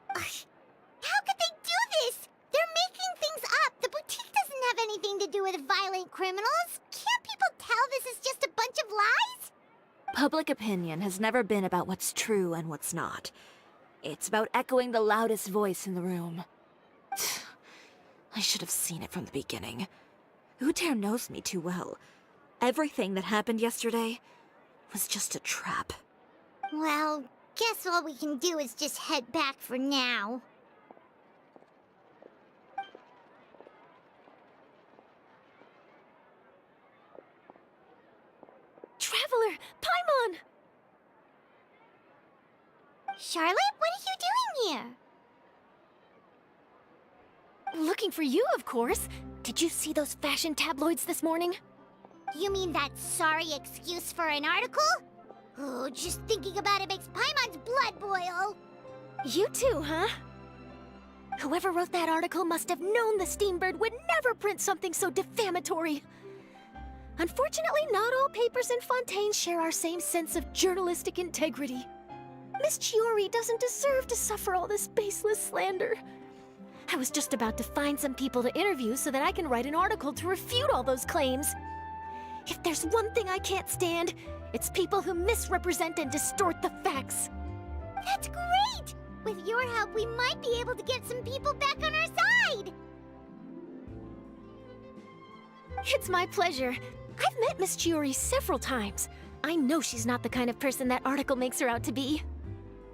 How could they do this? They're making things up. The boutique doesn't have anything to do with violent criminals. Can't people tell this is just a bunch of lies? Public opinion has never been about what's true and what's not. It's about echoing the loudest voice in the room. I should have seen it from the beginning. Uter knows me too well. Everything that happened yesterday was just a trap. Well, guess all we can do is just head back for now. Traveler! Paimon! Charlotte, what are you doing here? Looking for you, of course. Did you see those fashion tabloids this morning? You mean that sorry excuse for an article? Oh, just thinking about it makes Paimon's blood boil. You too, huh? Whoever wrote that article must have known the Steambird would never print something so defamatory. Unfortunately, not all papers in Fontaine share our same sense of journalistic integrity. Miss Chiori doesn't deserve to suffer all this baseless slander. was just about to find some people to interview so that I can write an article to refute all those claims. If there's one thing I can't stand, it's people who misrepresent and distort the facts. That's great! With your help, we might be able to get some people back on our side! It's my pleasure. I've met Miss Chiori several times. I know she's not the kind of person that article makes her out to be.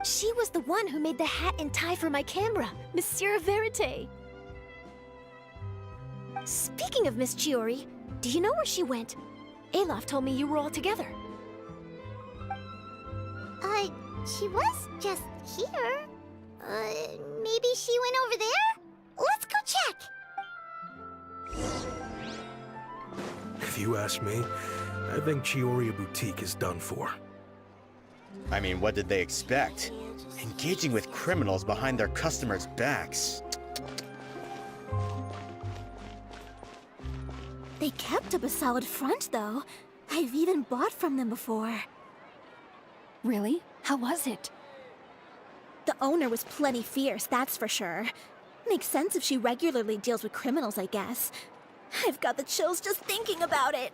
She was the one who made the hat and tie for my camera, Monsieur Verite. Speaking of Miss Chiori, do you know where she went? Alof told me you were all together. She was just here. Maybe she went over there? Let's go check! If you ask me, I think Chiori Boutique is done for. I mean, what did they expect? Engaging with criminals behind their customers' backs. They kept up a solid front, though. I've even bought from them before. Really? How was it? The owner was plenty fierce, that's for sure. Makes sense if she regularly deals with criminals, I guess. I've got the chills just thinking about it.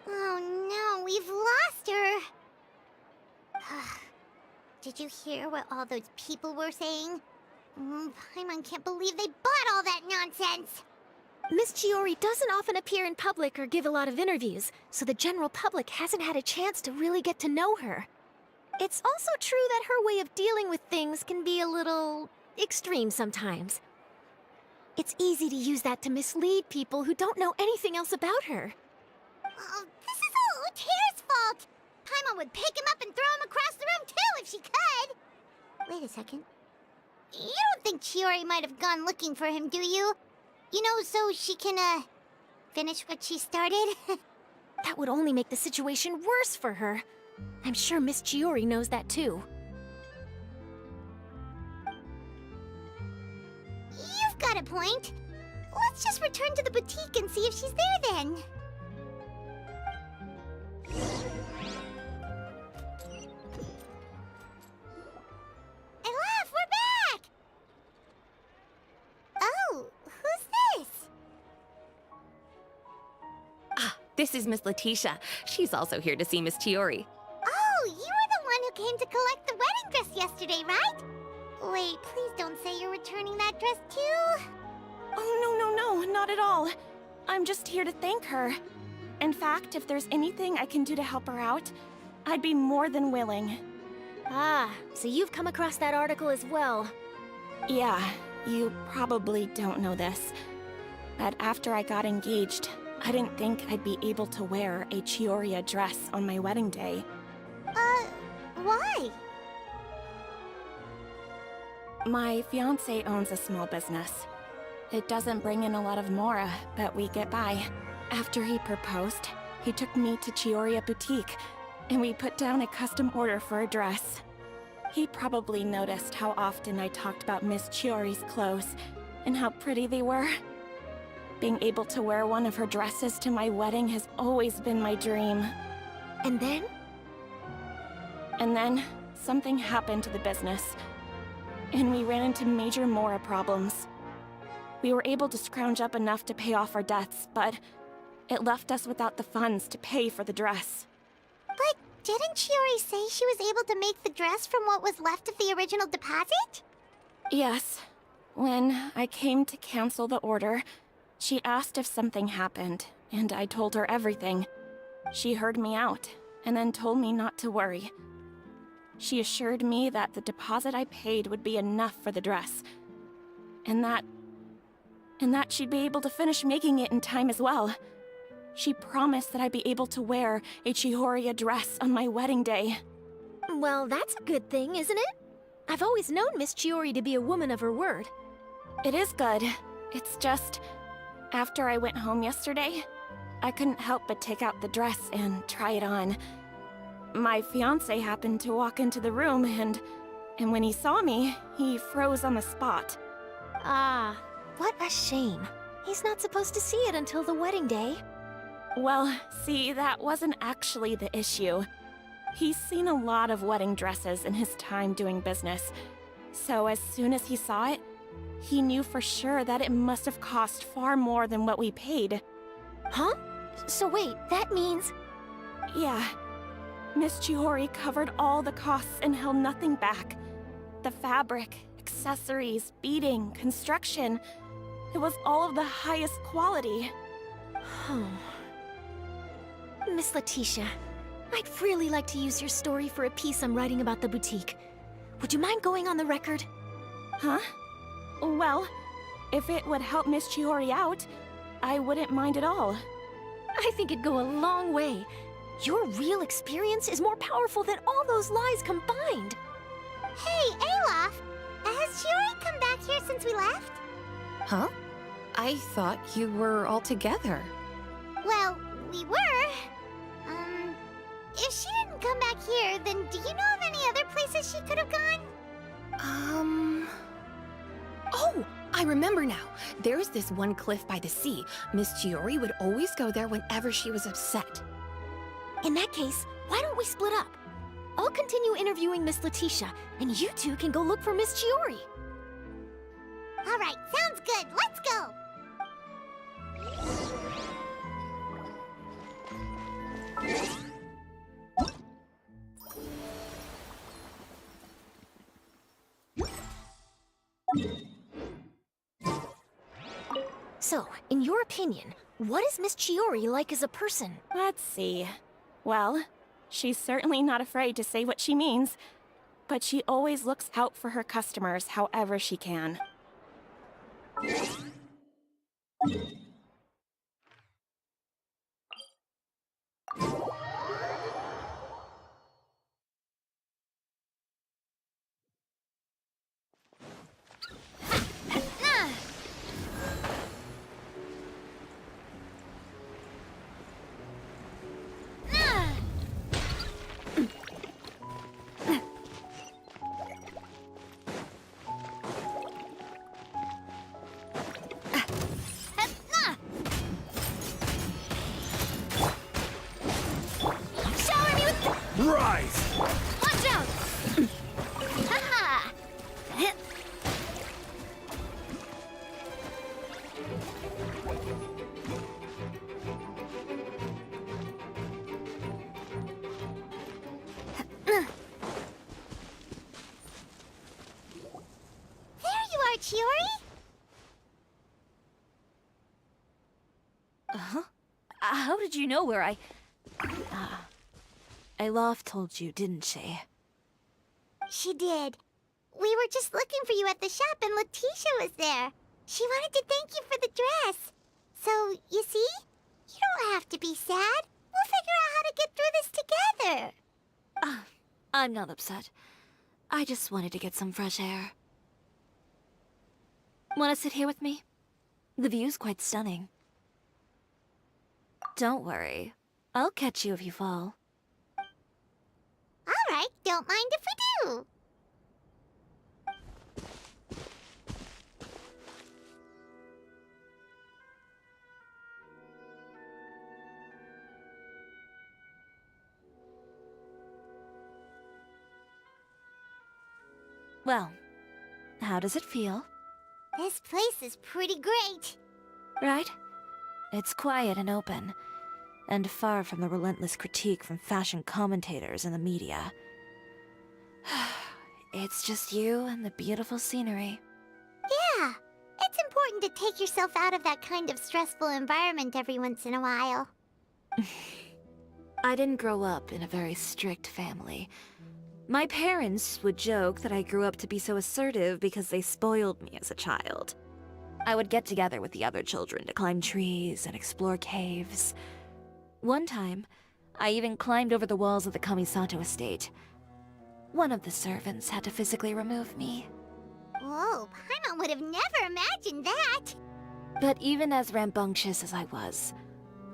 Oh no, we've lost her! Did you hear what all those people were saying? Paimon can't believe they bought all that nonsense! Miss Chiori doesn't often appear in public or give a lot of interviews, so the general public hasn't had a chance to really get to know her. It's also true that her way of dealing with things can be a little extreme sometimes. It's easy to use that to mislead people who don't know anything else about her. Oh, this is all Uteir's fault! Paimon would pick him up and throw him across the room too if she could! Wait a second. You don't think Chiori might have gone looking for him, do you? You know, so she can, finish what she started? That would only make the situation worse for her. I'm sure Miss Chiori knows that too. You've got a point. Let's just return to the boutique and see if she's there then. Alof, we're back! Oh, who's this? This is Miss Letitia. She's also here to see Miss Chiori. Oh, you were the one who came to collect the wedding dress yesterday, right? Wait, please don't say you're returning that dress too. Oh, no, not at all. I'm just here to thank her. In fact, if there's anything I can do to help her out, I'd be more than willing. Ah, so you've come across that article as well. Yeah, you probably don't know this, but after I got engaged, I didn't think I'd be able to wear a Chiori dress on my wedding day. Why? My fiancé owns a small business. It doesn't bring in a lot of mora, but we get by. After he proposed, he took me to Chiori Boutique, and we put down a custom order for a dress. He probably noticed how often I talked about Miss Chiori's clothes, and how pretty they were. Being able to wear one of her dresses to my wedding has always been my dream. And then? And then, something happened to the business, and we ran into major mora problems. We were able to scrounge up enough to pay off our debts, but it left us without the funds to pay for the dress. But didn't Chiori say she was able to make the dress from what was left of the original deposit? Yes. When I came to cancel the order, she asked if something happened, and I told her everything. She heard me out, and then told me not to worry. She assured me that the deposit I paid would be enough for the dress, and that she'd be able to finish making it in time as well. She promised that I'd be able to wear a Chiori dress on my wedding day. Well, that's a good thing, isn't it? I've always known Miss Chiori to be a woman of her word. It is good. It's just, after I went home yesterday, I couldn't help but take out the dress and try it on. My fiancé happened to walk into the room, and when he saw me, he froze on the spot. Ah, what a shame. He's not supposed to see it until the wedding day. Well, see, that wasn't actually the issue. He's seen a lot of wedding dresses in his time doing business, so as soon as he saw it, he knew for sure that it must have cost far more than what we paid. Huh? So wait, that means... Yeah. Miss Chiori covered all the costs and held nothing back. The fabric, accessories, beading, construction. It was all of the highest quality. Miss Letitia, I'd really like to use your story for a piece I'm writing about the boutique. Would you mind going on the record? Huh? Well, if it would help Miss Chiori out, I wouldn't mind at all. I think it'd go a long way. Your real experience is more powerful than all those lies combined. Hey, Alof! Has Chiori come back here since we left? Huh? I thought you were all together. Well, we were. If she didn't come back here, then do you know of any other places she could have gone? Oh, I remember now. There's this one cliff by the sea. Miss Chiori would always go there whenever she was upset. In that case, why don't we split up? I'll continue interviewing Miss Letitia, and you two can go look for Miss Chiori. All right, sounds good. Let's go. So, in your opinion, what is Miss Chiori like as a person? Let's see. Well, she's certainly not afraid to say what she means, but she always looks out for her customers however she can. Rise! Watch out! Haha! There you are, Chiori! Uh-huh. How did you know where I... Alof told you, didn't she? She did. We were just looking for you at the shop and Letitia was there. She wanted to thank you for the dress. So, you see? You don't have to be sad. We'll figure out how to get through this together. I'm not upset. I just wanted to get some fresh air. Want to sit here with me? The view's quite stunning. Don't worry. I'll catch you if you fall. All right, don't mind if we do. Well, how does it feel? This place is pretty great. Right? It's quiet and open, and far from the relentless critique from fashion commentators and the media. It's just you and the beautiful scenery. Yeah, it's important to take yourself out of that kind of stressful environment every once in a while. I didn't grow up in a very strict family. My parents would joke that I grew up to be so assertive because they spoiled me as a child. I would get together with the other children to climb trees and explore caves. One time, I even climbed over the walls of the Kamisato estate. One of the servants had to physically remove me. Whoa, Paimon would have never imagined that. But even as rambunctious as I was,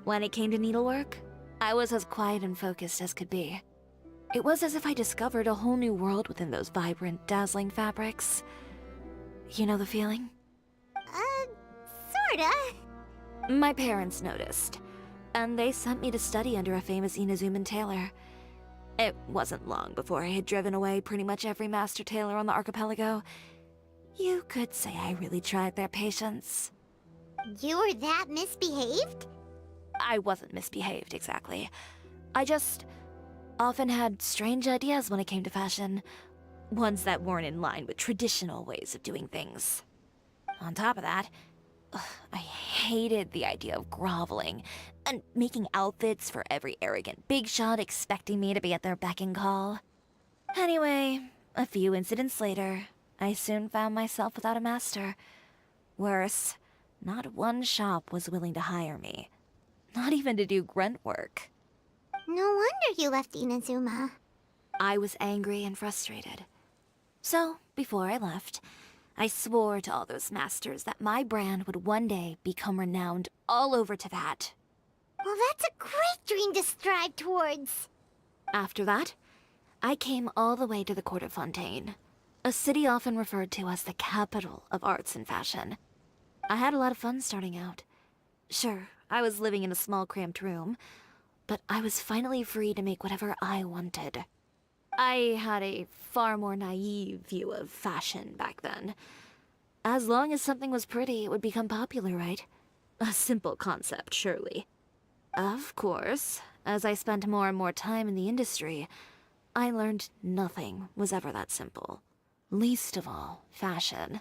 when it came to needlework, I was as quiet and focused as could be. It was as if I discovered a whole new world within those vibrant, dazzling fabrics. You know the feeling? Sorta. My parents noticed. and they sent me to study under a famous Inazuman tailor. It wasn't long before I had driven away pretty much every master tailor on the archipelago. You could say I really tried their patience. You were that misbehaved? I wasn't misbehaved, exactly. I just often had strange ideas when it came to fashion. Ones that weren't in line with traditional ways of doing things. On top of that, I hated the idea of groveling and making outfits for every arrogant big shot expecting me to be at their beck and call. Anyway, a few incidents later, I soon found myself without a master. Worse, not one shop was willing to hire me. Not even to do grunt work. No wonder you left Inazuma. I was angry and frustrated. So, before I left, I swore to all those masters that my brand would one day become renowned all over Teyvat. Well, that's a great dream to strive towards. After that, I came all the way to the court of Fontaine, a city often referred to as the capital of arts and fashion. I had a lot of fun starting out. Sure, I was living in a small cramped room, but I was finally free to make whatever I wanted. I had a far more naive view of fashion back then. As long as something was pretty, it would become popular, right? A simple concept, surely. Of course, as I spent more and more time in the industry, I learned nothing was ever that simple. Least of all, fashion.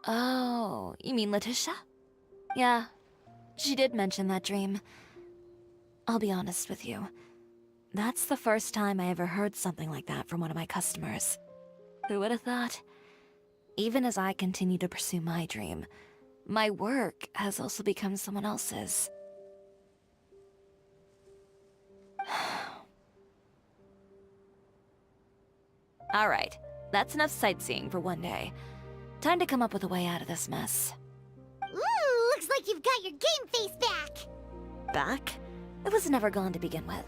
Oh, you mean Letitia? Yeah, she did mention that dream. I'll be honest with you. That's the first time I ever heard something like that from one of my customers. Who would have thought? Even as I continue to pursue my dream, my work has also become someone else's. Alright, that's enough sightseeing for one day. Time to come up with a way out of this mess. Ooh, looks like you've got your game face back. Back? It was never gone to begin with.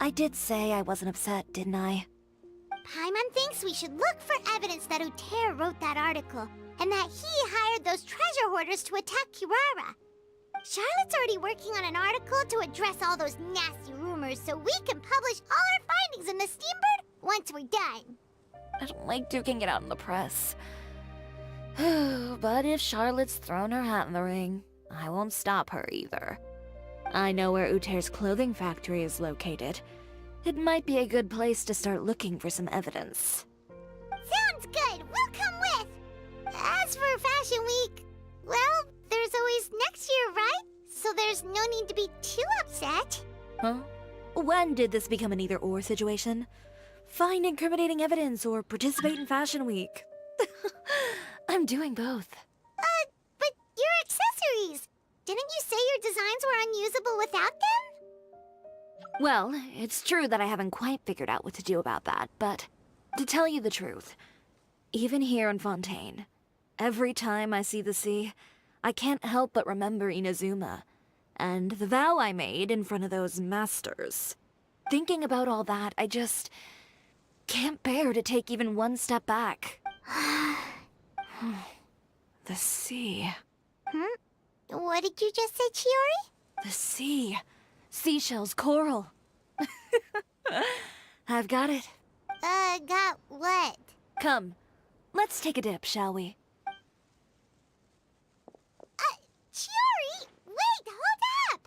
I did say I wasn't upset, didn't I? Paimon thinks we should look for evidence that Uter wrote that article, and that he hired those treasure hoarders to attack Kirara. Charlotte's already working on an article to address all those nasty rumors so we can publish all our findings in the Steambird once we're done. I don't like duking it out in the press. But if Charlotte's thrown her hat in the ring, I won't stop her either. I know where Uter's clothing factory is located. It might be a good place to start looking for some evidence. Sounds good! We'll come with! As for Fashion Week, well, there's always next year, right? So there's no need to be too upset. Huh? When did this become an either-or situation? Find incriminating evidence or participate in Fashion Week. I'm doing both. But your accessories! Didn't you say your designs were unusable without them? Well, it's true that I haven't quite figured out what to do about that, but to tell you the truth, even here in Fontaine, every time I see the sea, I can't help but remember Inazuma, and the vow I made in front of those masters. Thinking about all that, I just can't bear to take even one step back. The sea. What did you just say, Chiori? The sea. Seashells, coral. I've got it. Got what? Come, let's take a dip, shall we? Chiori! Wait, hold up!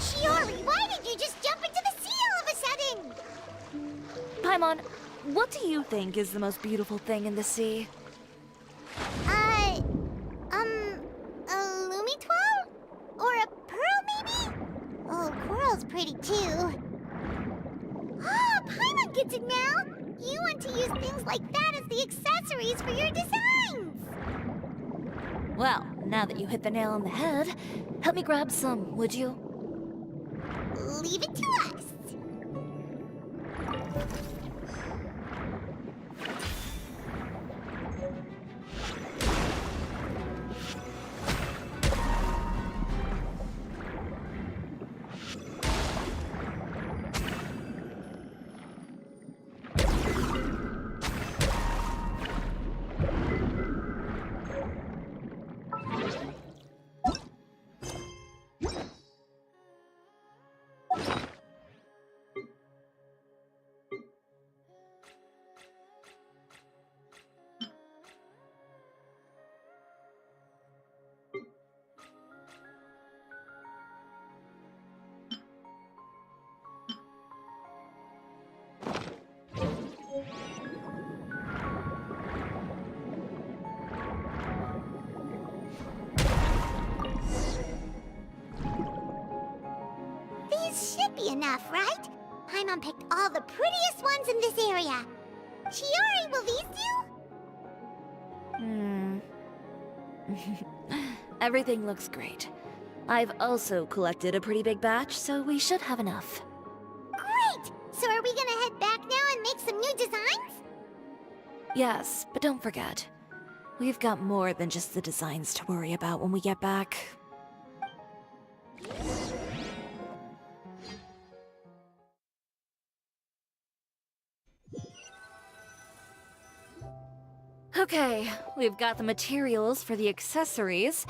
Chiori, why did you just jump into the sea all of a sudden? Paimon, what do you think is the most beautiful thing in the sea? A Lumitwal? Or a pearl, maybe? Oh, coral's pretty too. Ah, Paimon gets it now! You want to use things like that as the accessories for your designs! Well, now that you hit the nail on the head, help me grab some, would you? Leave it to us! These should be enough, right? Paimon picked all the prettiest ones in this area. Chiori, will these do? Everything looks great. I've also collected a pretty big batch, so we should have enough. Great! So are we gonna head back now and make some new designs? Yes, but don't forget, we've got more than just the designs to worry about when we get back. Okay, we've got the materials for the accessories.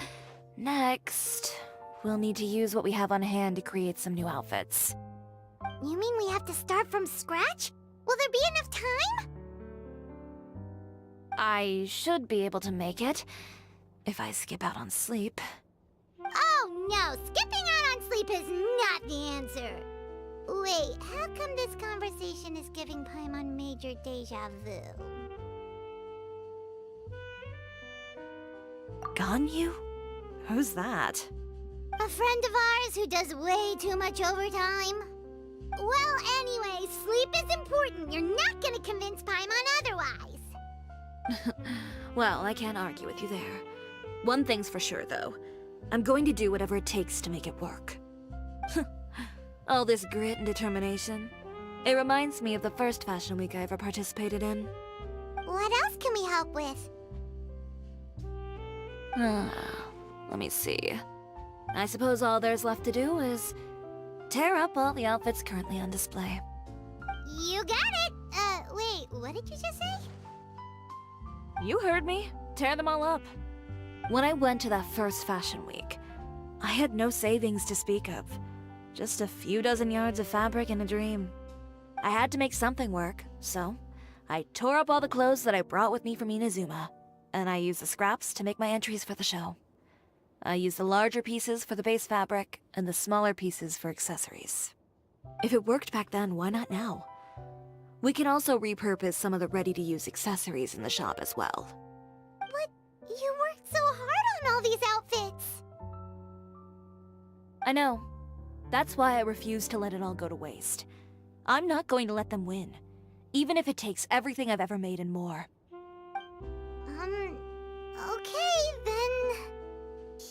Next, we'll need to use what we have on hand to create some new outfits. You mean we have to start from scratch? Will there be enough time? I should be able to make it, if I skip out on sleep. Oh no, skipping out on sleep is not the answer. Wait, how come this conversation is giving Paimon major deja vu? Ganyu? Who's that? A friend of ours who does way too much overtime. Well, anyway, sleep is important. You're not gonna convince Paimon otherwise. Well, I can't argue with you there. One thing's for sure, though. I'm going to do whatever it takes to make it work. All this grit and determination. It reminds me of the first fashion week I ever participated in. What else can we help with? Let me see. I suppose all there's left to do is tear up all the outfits currently on display. You got it! Wait, what did you just say? You heard me. Tear them all up. When I went to that first fashion week, I had no savings to speak of. Just a few dozen yards of fabric and a dream. I had to make something work, so I tore up all the clothes that I brought with me from Inazuma, and I used the scraps to make my entries for the show. I used the larger pieces for the base fabric, and the smaller pieces for accessories. If it worked back then, why not now? We can also repurpose some of the ready-to-use accessories in the shop as well. But you worked so hard on all these outfits! I know. That's why I refuse to let it all go to waste. I'm not going to let them win, even if it takes everything I've ever made and more. Okay, then...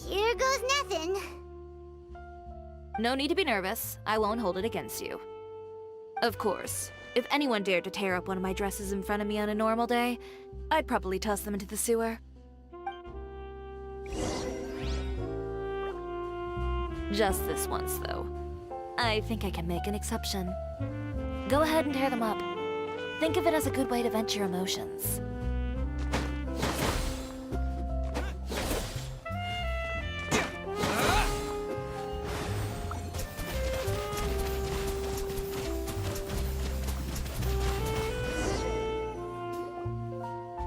Here goes nothing. No need to be nervous. I won't hold it against you. Of course, if anyone dared to tear up one of my dresses in front of me on a normal day, I'd probably toss them into the sewer. Just this once, though. I think I can make an exception. Go ahead and tear them up. Think of it as a good way to vent your emotions.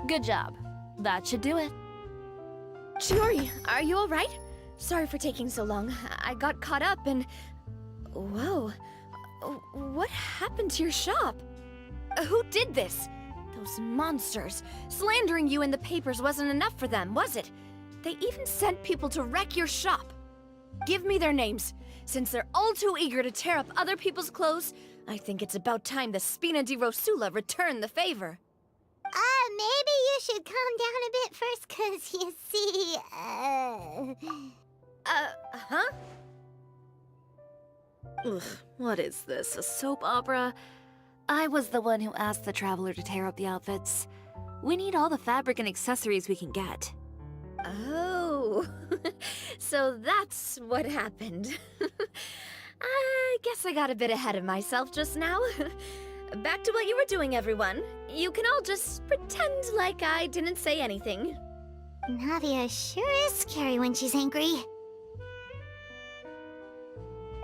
Good job. That should do it. Chiori, are you alright? Sorry for taking so long. I got caught up and... Whoa. What happened to your shop? Who did this? Those monsters. Slandering you in the papers wasn't enough for them, was it? They even sent people to wreck your shop. Give me their names. Since they're all too eager to tear up other people's clothes, I think it's about time the Spina di Rosula return the favor. maybe you should calm down a bit first, 'cause you see, Huh? Ugh, what is this, a soap opera? I was the one who asked the Traveler to tear up the outfits. We need all the fabric and accessories we can get. Oh, so that's what happened. I guess I got a bit ahead of myself just now. Back to what you were doing, everyone. You can all just pretend like I didn't say anything. Navia sure is scary when she's angry.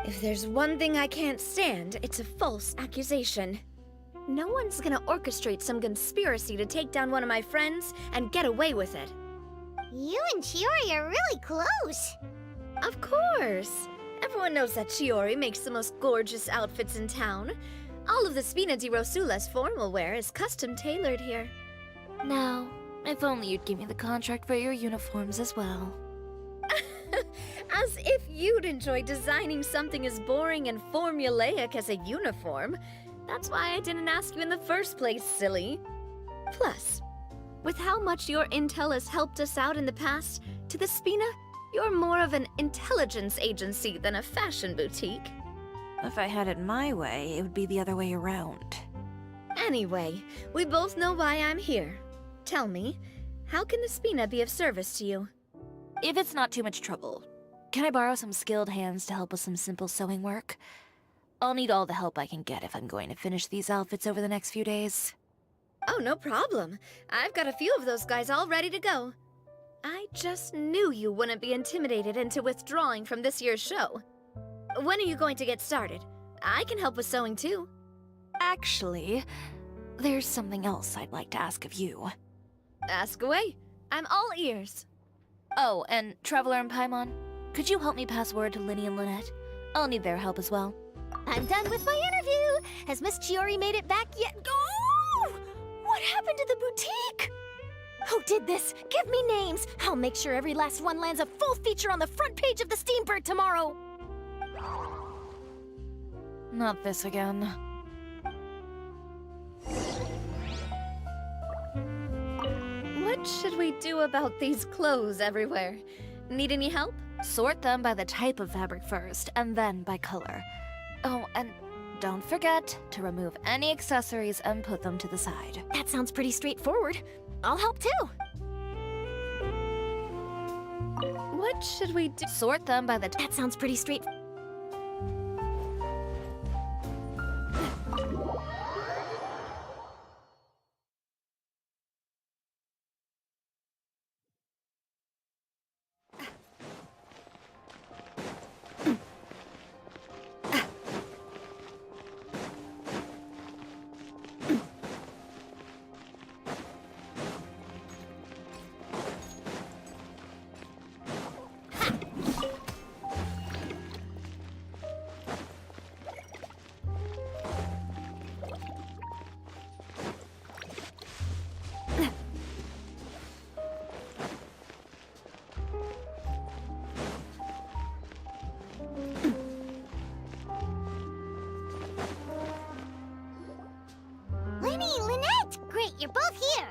If there's one thing I can't stand, it's a false accusation. No one's gonna orchestrate some conspiracy to take down one of my friends and get away with it. You and Chiori are really close. Of course! Everyone knows that Chiori makes the most gorgeous outfits in town. All of the Spina di Rosula's formal wear is custom tailored here. Now, if only you'd give me the contract for your uniforms as well. As if you'd enjoy designing something as boring and formulaic as a uniform. That's why I didn't ask you in the first place, silly. Plus, with how much your intel has helped us out in the past, to the Spina, you're more of an intelligence agency than a fashion boutique. If I had it my way, it would be the other way around. Anyway, we both know why I'm here. Tell me, how can the Spina be of service to you? If it's not too much trouble, can I borrow some skilled hands to help with some simple sewing work? I'll need all the help I can get if I'm going to finish these outfits over the next few days. Oh, no problem. I've got a few of those guys all ready to go. I just knew you wouldn't be intimidated into withdrawing from this year's show. When are you going to get started? I can help with sewing too. Actually, there's something else I'd like to ask of you. Ask away. I'm all ears. Oh, and Traveler and Paimon, could you help me pass word to Linny and Lynette? I'll need their help as well. I'm done with my interview. Has Miss Chiori made it back yet? Oh! What happened to the boutique? Who did this? Give me names! I'll make sure every last one lands a full feature on the front page of the Steambird tomorrow! Not this again. What should we do about these clothes everywhere? Need any help? Sort them by the type of fabric first, and then by color. Oh, and don't forget to remove any accessories and put them to the side. That sounds pretty straightforward. I'll help too. What should we do? Sort them by the That sounds pretty straight. Linny, Lynette! Great, you're both here!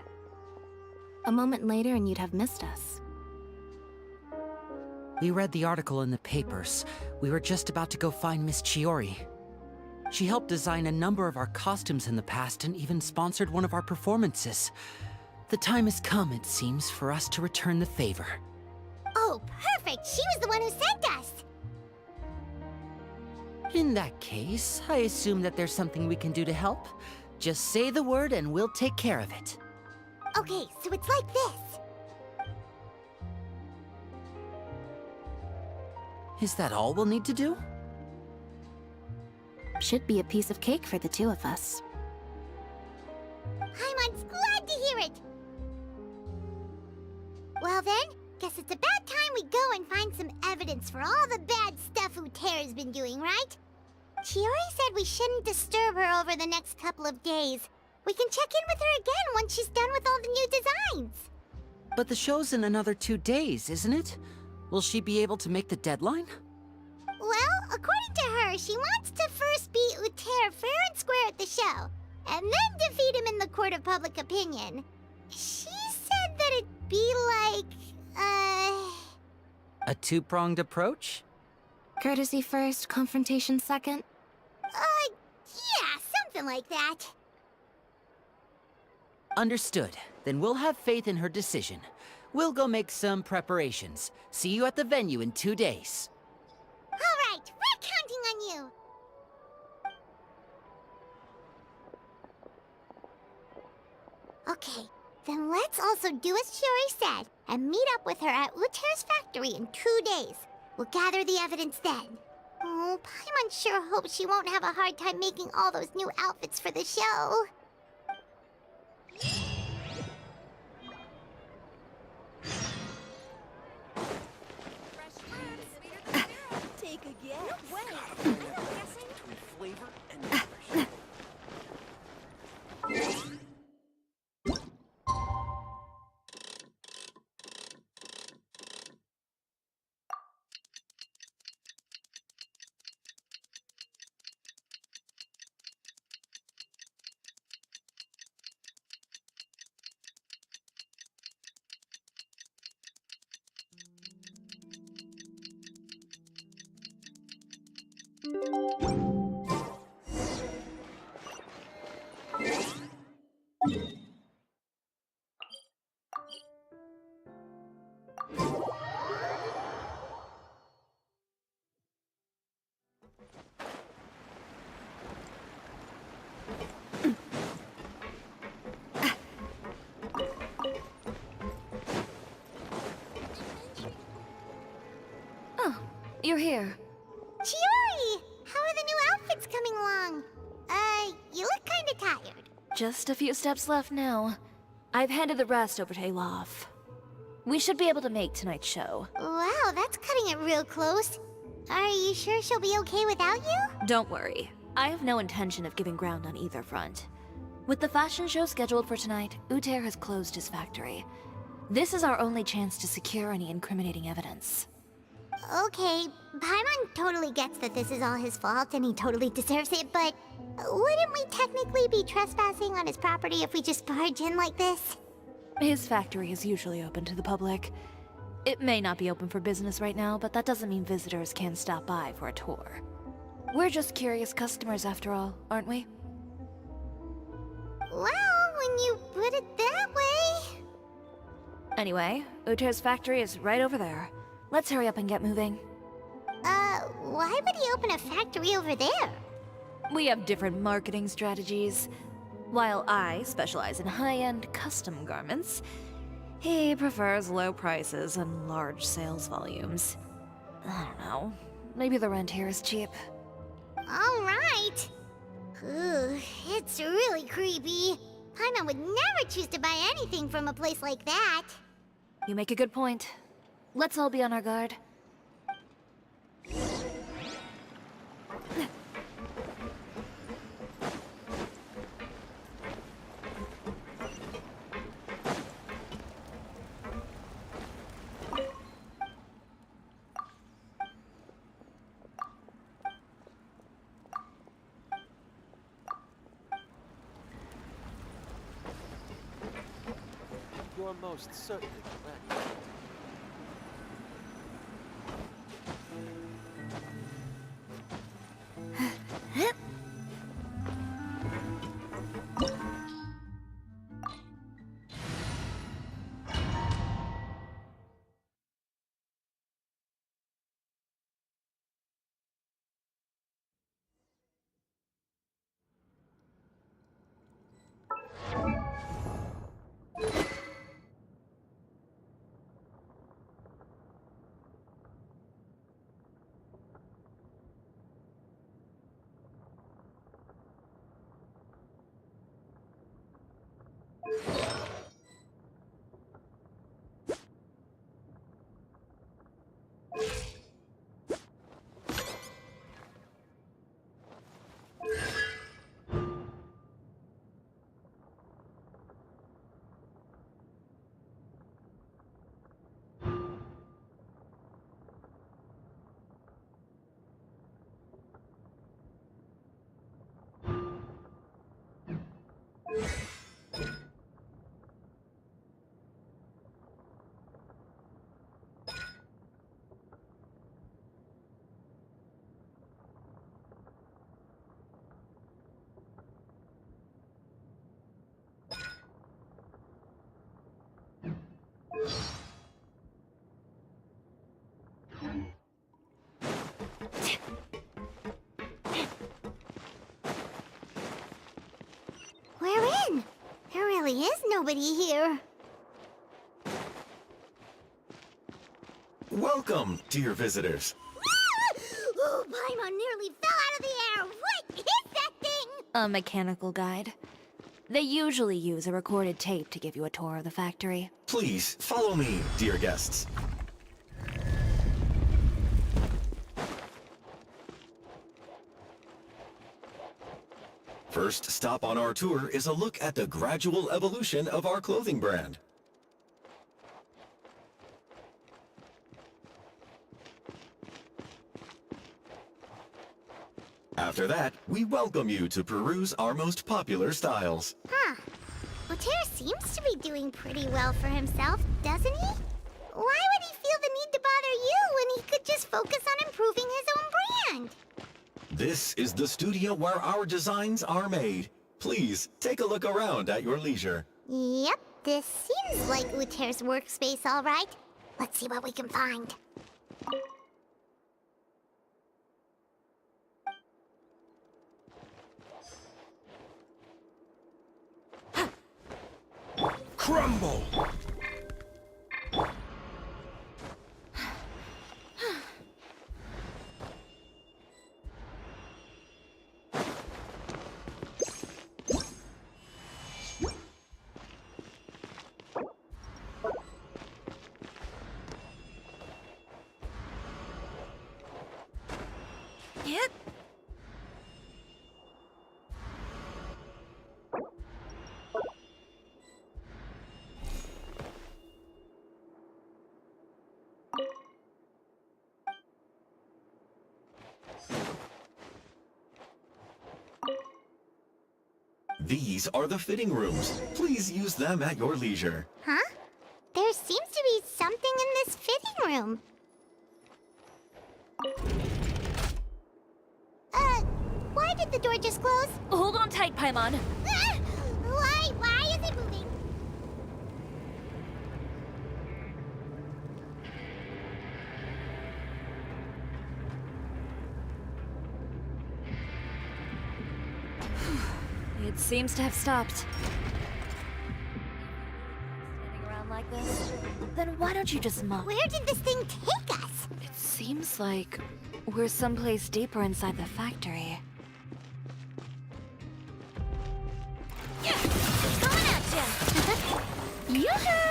A moment later and you'd have missed us. We read the article in the papers. We were just about to go find Miss Chiori. She helped design a number of our costumes in the past and even sponsored one of our performances. The time has come, it seems, for us to return the favor. Oh, perfect! She was the one who sent us! In that case, I assume that there's something we can do to help. Just say the word and we'll take care of it. Okay, so it's like this. Is that all we'll need to do? Should be a piece of cake for the two of us. Paimon's glad to hear it! Well then, guess it's about time we go and find some evidence for all the bad stuff Utera's been doing, right? Chiori said we shouldn't disturb her over the next couple of days. We can check in with her again once she's done with all the new designs. But the show's in another 2 days, isn't it? Will she be able to make the deadline? Well, according to her, she wants to first beat Uther fair and square at the show, and then defeat him in the court of public opinion. She said that it'd be like, A two-pronged approach? Courtesy first, confrontation second. Yeah, something like that. Understood. Then we'll have faith in her decision. We'll go make some preparations. See you at the venue in 2 days. All right, we're counting on you. Okay, then let's also do as Chiori said and meet up with her at Uter's factory in 2 days. We'll gather the evidence then. Oh, Paimon sure hopes she won't have a hard time making all those new outfits for the show. Take a guess. Gotta find that difference between flavor and nutrition. You're here. Chiori! How are the new outfits coming along? You look kinda tired. Just a few steps left now. I've handed the rest over to Alof. We should be able to make tonight's show. Wow, that's cutting it real close. Are you sure she'll be okay without you? Don't worry. I have no intention of giving ground on either front. With the fashion show scheduled for tonight, Uter has closed his factory. This is our only chance to secure any incriminating evidence. Okay, Paimon totally gets that this is all his fault and he totally deserves it, but wouldn't we technically be trespassing on his property if we just barge in like this? His factory is usually open to the public. It may not be open for business right now, but that doesn't mean visitors can stop by for a tour. We're just curious customers after all, aren't we? Well, when you put it that way... Anyway, Uter's factory is right over there. Let's hurry up and get moving. Why would he open a factory over there? We have different marketing strategies. While I specialize in high-end custom garments, he prefers low prices and large sales volumes. I don't know. Maybe the rent here is cheap. All right. Ugh, it's really creepy. Paimon would never choose to buy anything from a place like that. You make a good point. Let's all be on our guard. You're most certainly correct. really is nobody here. Welcome, dear visitors. Oh, Paimon nearly fell out of the air! What is that thing? A mechanical guide. They usually use a recorded tape to give you a tour of the factory. Please, follow me, dear guests. First stop on our tour is a look at the gradual evolution of our clothing brand. After that, we welcome you to peruse our most popular styles. Huh. Uter seems to be doing pretty well for himself, doesn't he? Why would he feel the need to bother you when he could just focus on improving his own brand? This is the studio where our designs are made. Please, take a look around at your leisure. Yep, this seems like Uter's workspace, all right. Let's see what we can find. Crumble! Yep. These are the fitting rooms. Please use them at your leisure. Huh? There seems to be something in this fitting room. Why did the door just close? Hold on tight, Paimon. Ah! Why is it moving? It seems to have stopped. Standing around like this? Then why don't you just mop? Where did this thing take us? It seems like we're someplace deeper inside the factory. Coming at ya! Yoo-hoo!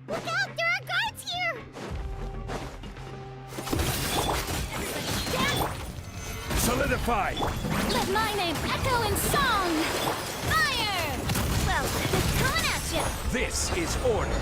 Look out! There are guards here! Solidify! Let my name echo in song! Fire! Well, coming at ya! This is order.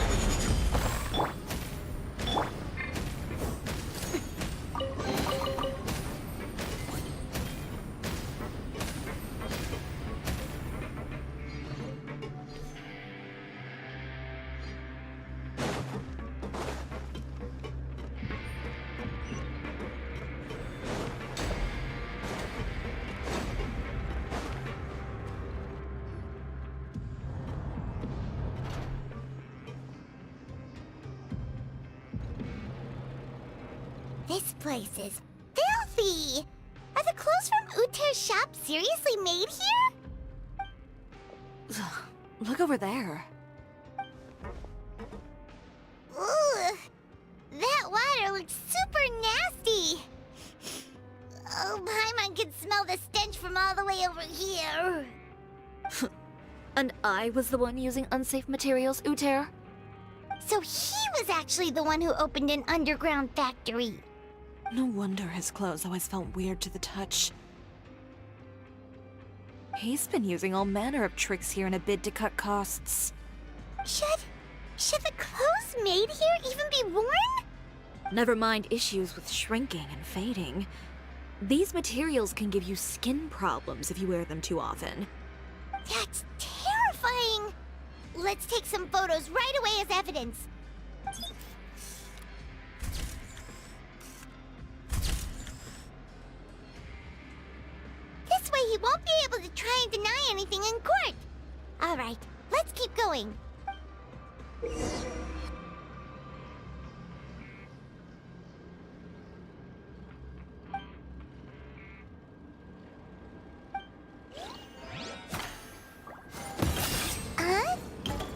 This place is filthy! Are the clothes from Uter's shop seriously made here? Look over there. Ooh, that water looks super nasty! Oh, Paimon can smell the stench from all the way over here. And I was the one using unsafe materials, Uter? So he was actually the one who opened an underground factory. No wonder his clothes always felt weird to the touch. He's been using all manner of tricks here in a bid to cut costs. Should the clothes made here even be worn? Never mind issues with shrinking and fading. These materials can give you skin problems if you wear them too often. That's terrifying! Let's take some photos right away as evidence. This way he won't be able to try and deny anything in court. All right, let's keep going.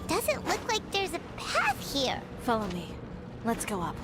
Doesn't look like there's a path here. Follow me. Let's go up.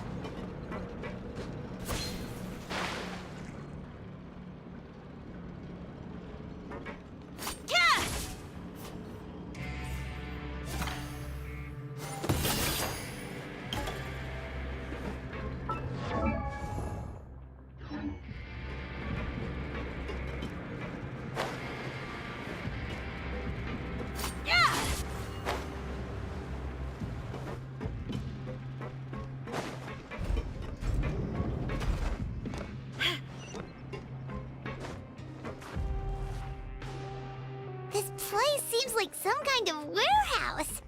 This place seems like some kind of warehouse.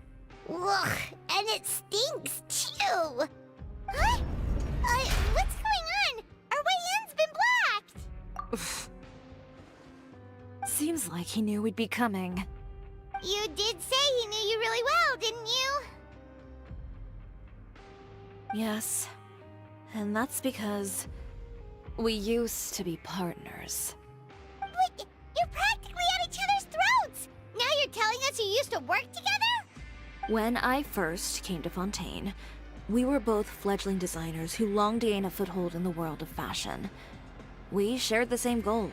Ugh, and it stinks too. Huh? What's going on? Our way in's been blocked. Seems like he knew we'd be coming. You did say he knew you really well, didn't you? Yes. And that's because we used to be partners. Wait, you're practically at each other's throats! Now you're telling us you used to work together? When I first came to Fontaine, we were both fledgling designers who longed to gain a foothold in the world of fashion. We shared the same goal,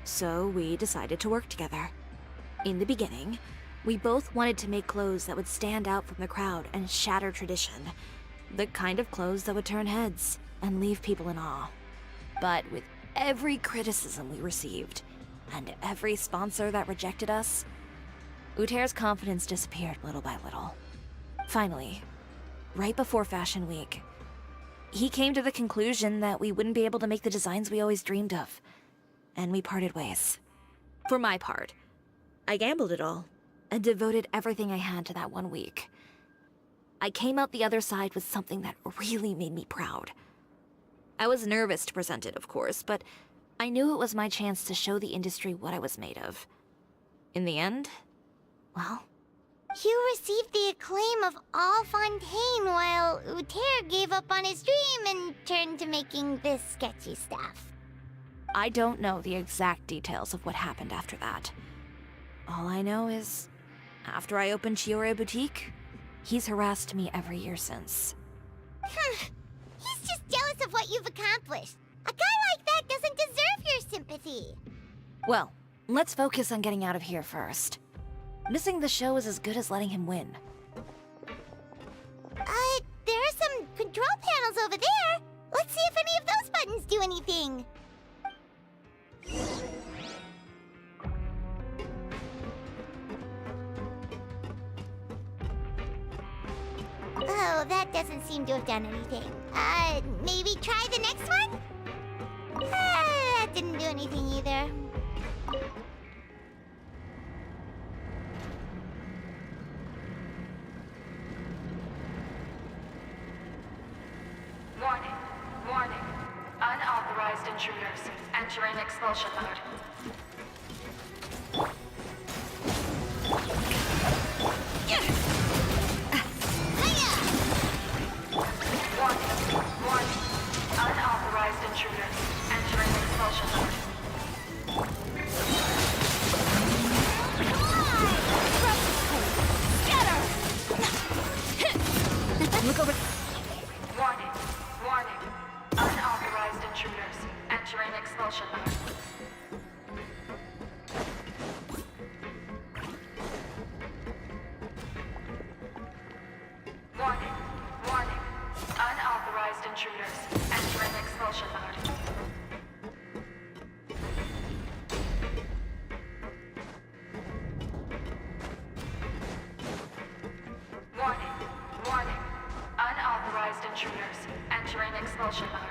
so we decided to work together. In the beginning, we both wanted to make clothes that would stand out from the crowd and shatter tradition. The kind of clothes that would turn heads and leave people in awe. But with every criticism we received, and every sponsor that rejected us, Uter's confidence disappeared little by little. Finally, right before Fashion Week, he came to the conclusion that we wouldn't be able to make the designs we always dreamed of, and we parted ways. For my part, I gambled it all, and devoted everything I had to that 1 week. I came out the other side with something that really made me proud. I was nervous to present it, of course, but I knew it was my chance to show the industry what I was made of. In the end, well... You received the acclaim of all Fontaine while Uter gave up on his dream and turned to making this sketchy stuff. I don't know the exact details of what happened after that. All I know is, after I opened Chiori Boutique, he's harassed me every year since. He's just jealous of what you've accomplished. A guy like that doesn't deserve your sympathy. Well, let's focus on getting out of here first. Missing the show is as good as letting him win. There are some control panels over there. Let's see if any of those buttons do anything. Oh, that doesn't seem to have done anything. Maybe try the next one? That didn't do anything either. Warning, warning. Unauthorized intruders entering expulsion mode. Warning, warning. Unauthorized intruders entering expulsion mode. Look over... Warning, warning. Unauthorized intruders entering expulsion mode. Warning, warning. Unauthorized intruders entering expulsion mode. Warning, warning. Unauthorized intruders entering expulsion mode.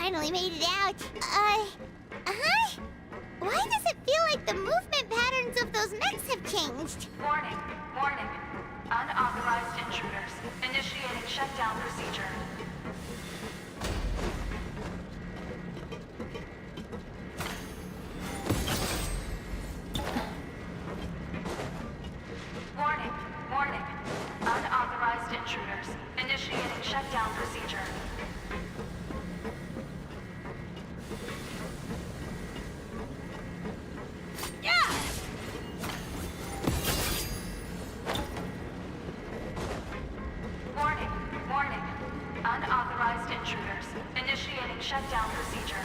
finally made it out. Huh? Why does it feel like the movement patterns of those mechs have changed? Warning, warning. Unauthorized intruders. Initiating shutdown procedure. Warning, warning. Unauthorized intruders. Initiating shutdown procedure. Warning, warning. Unauthorized intruders. Initiating shutdown procedure.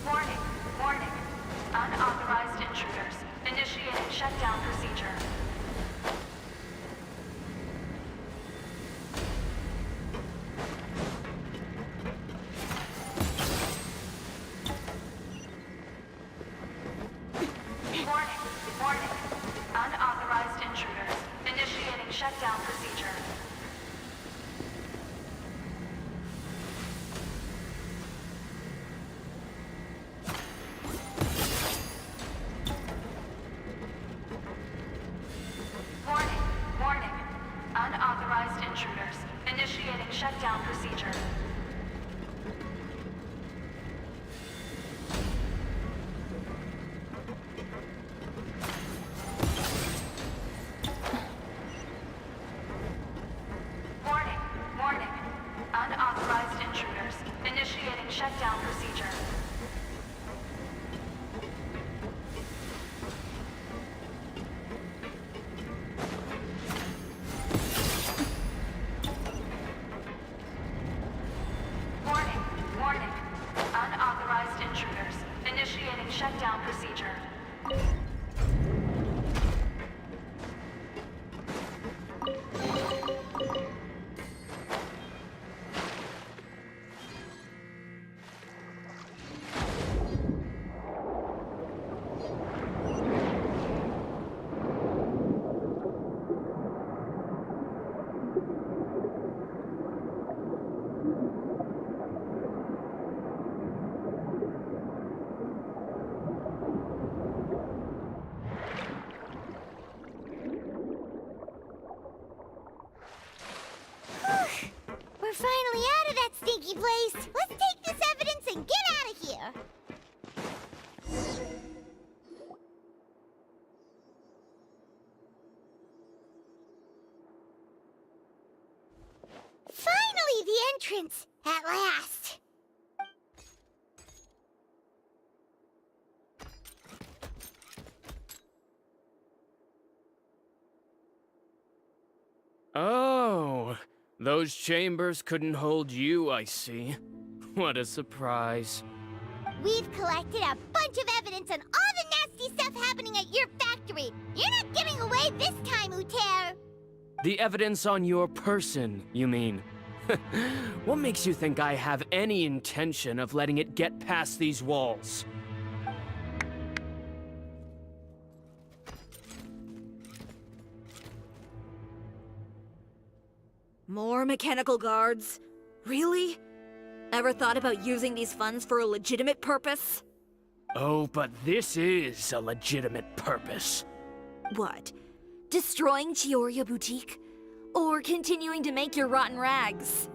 Warning, warning. Unauthorized intruders. Initiating shutdown procedure. Warning, warning. Unauthorized intruders. Initiating shutdown procedure. Warning, warning. Unauthorized intruders. Initiating shutdown procedure. Warning, warning. Unauthorized intruders. Initiating shutdown procedure. Warning, warning. Unauthorized intruders. Initiating shutdown procedure. We're finally out of that stinky place. Let's take this evidence and get out of here. Finally, the entrance! At last! Oh, those chambers couldn't hold you, I see. What a surprise. We've collected a bunch of evidence on all the nasty stuff happening at your factory. You're not getting away this time, Uter. The evidence on your person, you mean? What makes you think I have any intention of letting it get past these walls? More mechanical guards? Really? Ever thought about using these funds for a legitimate purpose? Oh, but this is a legitimate purpose. What? Destroying Chiori Boutique? Or continuing to make your rotten rags?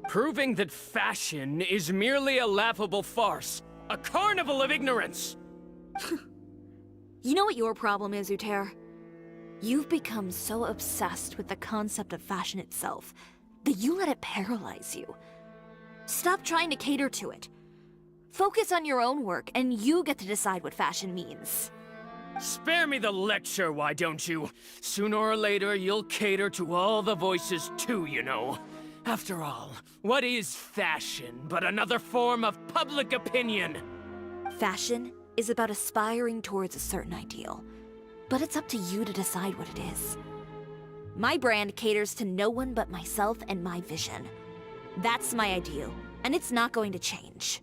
Proving that fashion is merely a laughable farce. A carnival of ignorance! You know what your problem is, Uter? You've become so obsessed with the concept of fashion itself that you let it paralyze you. Stop trying to cater to it. Focus on your own work, and you get to decide what fashion means. Spare me the lecture, why don't you? Sooner or later, you'll cater to all the voices too, you know. After all, what is fashion but another form of public opinion? Fashion is about aspiring towards a certain ideal, but it's up to you to decide what it is. My brand caters to no one but myself and my vision. That's my ideal, and it's not going to change.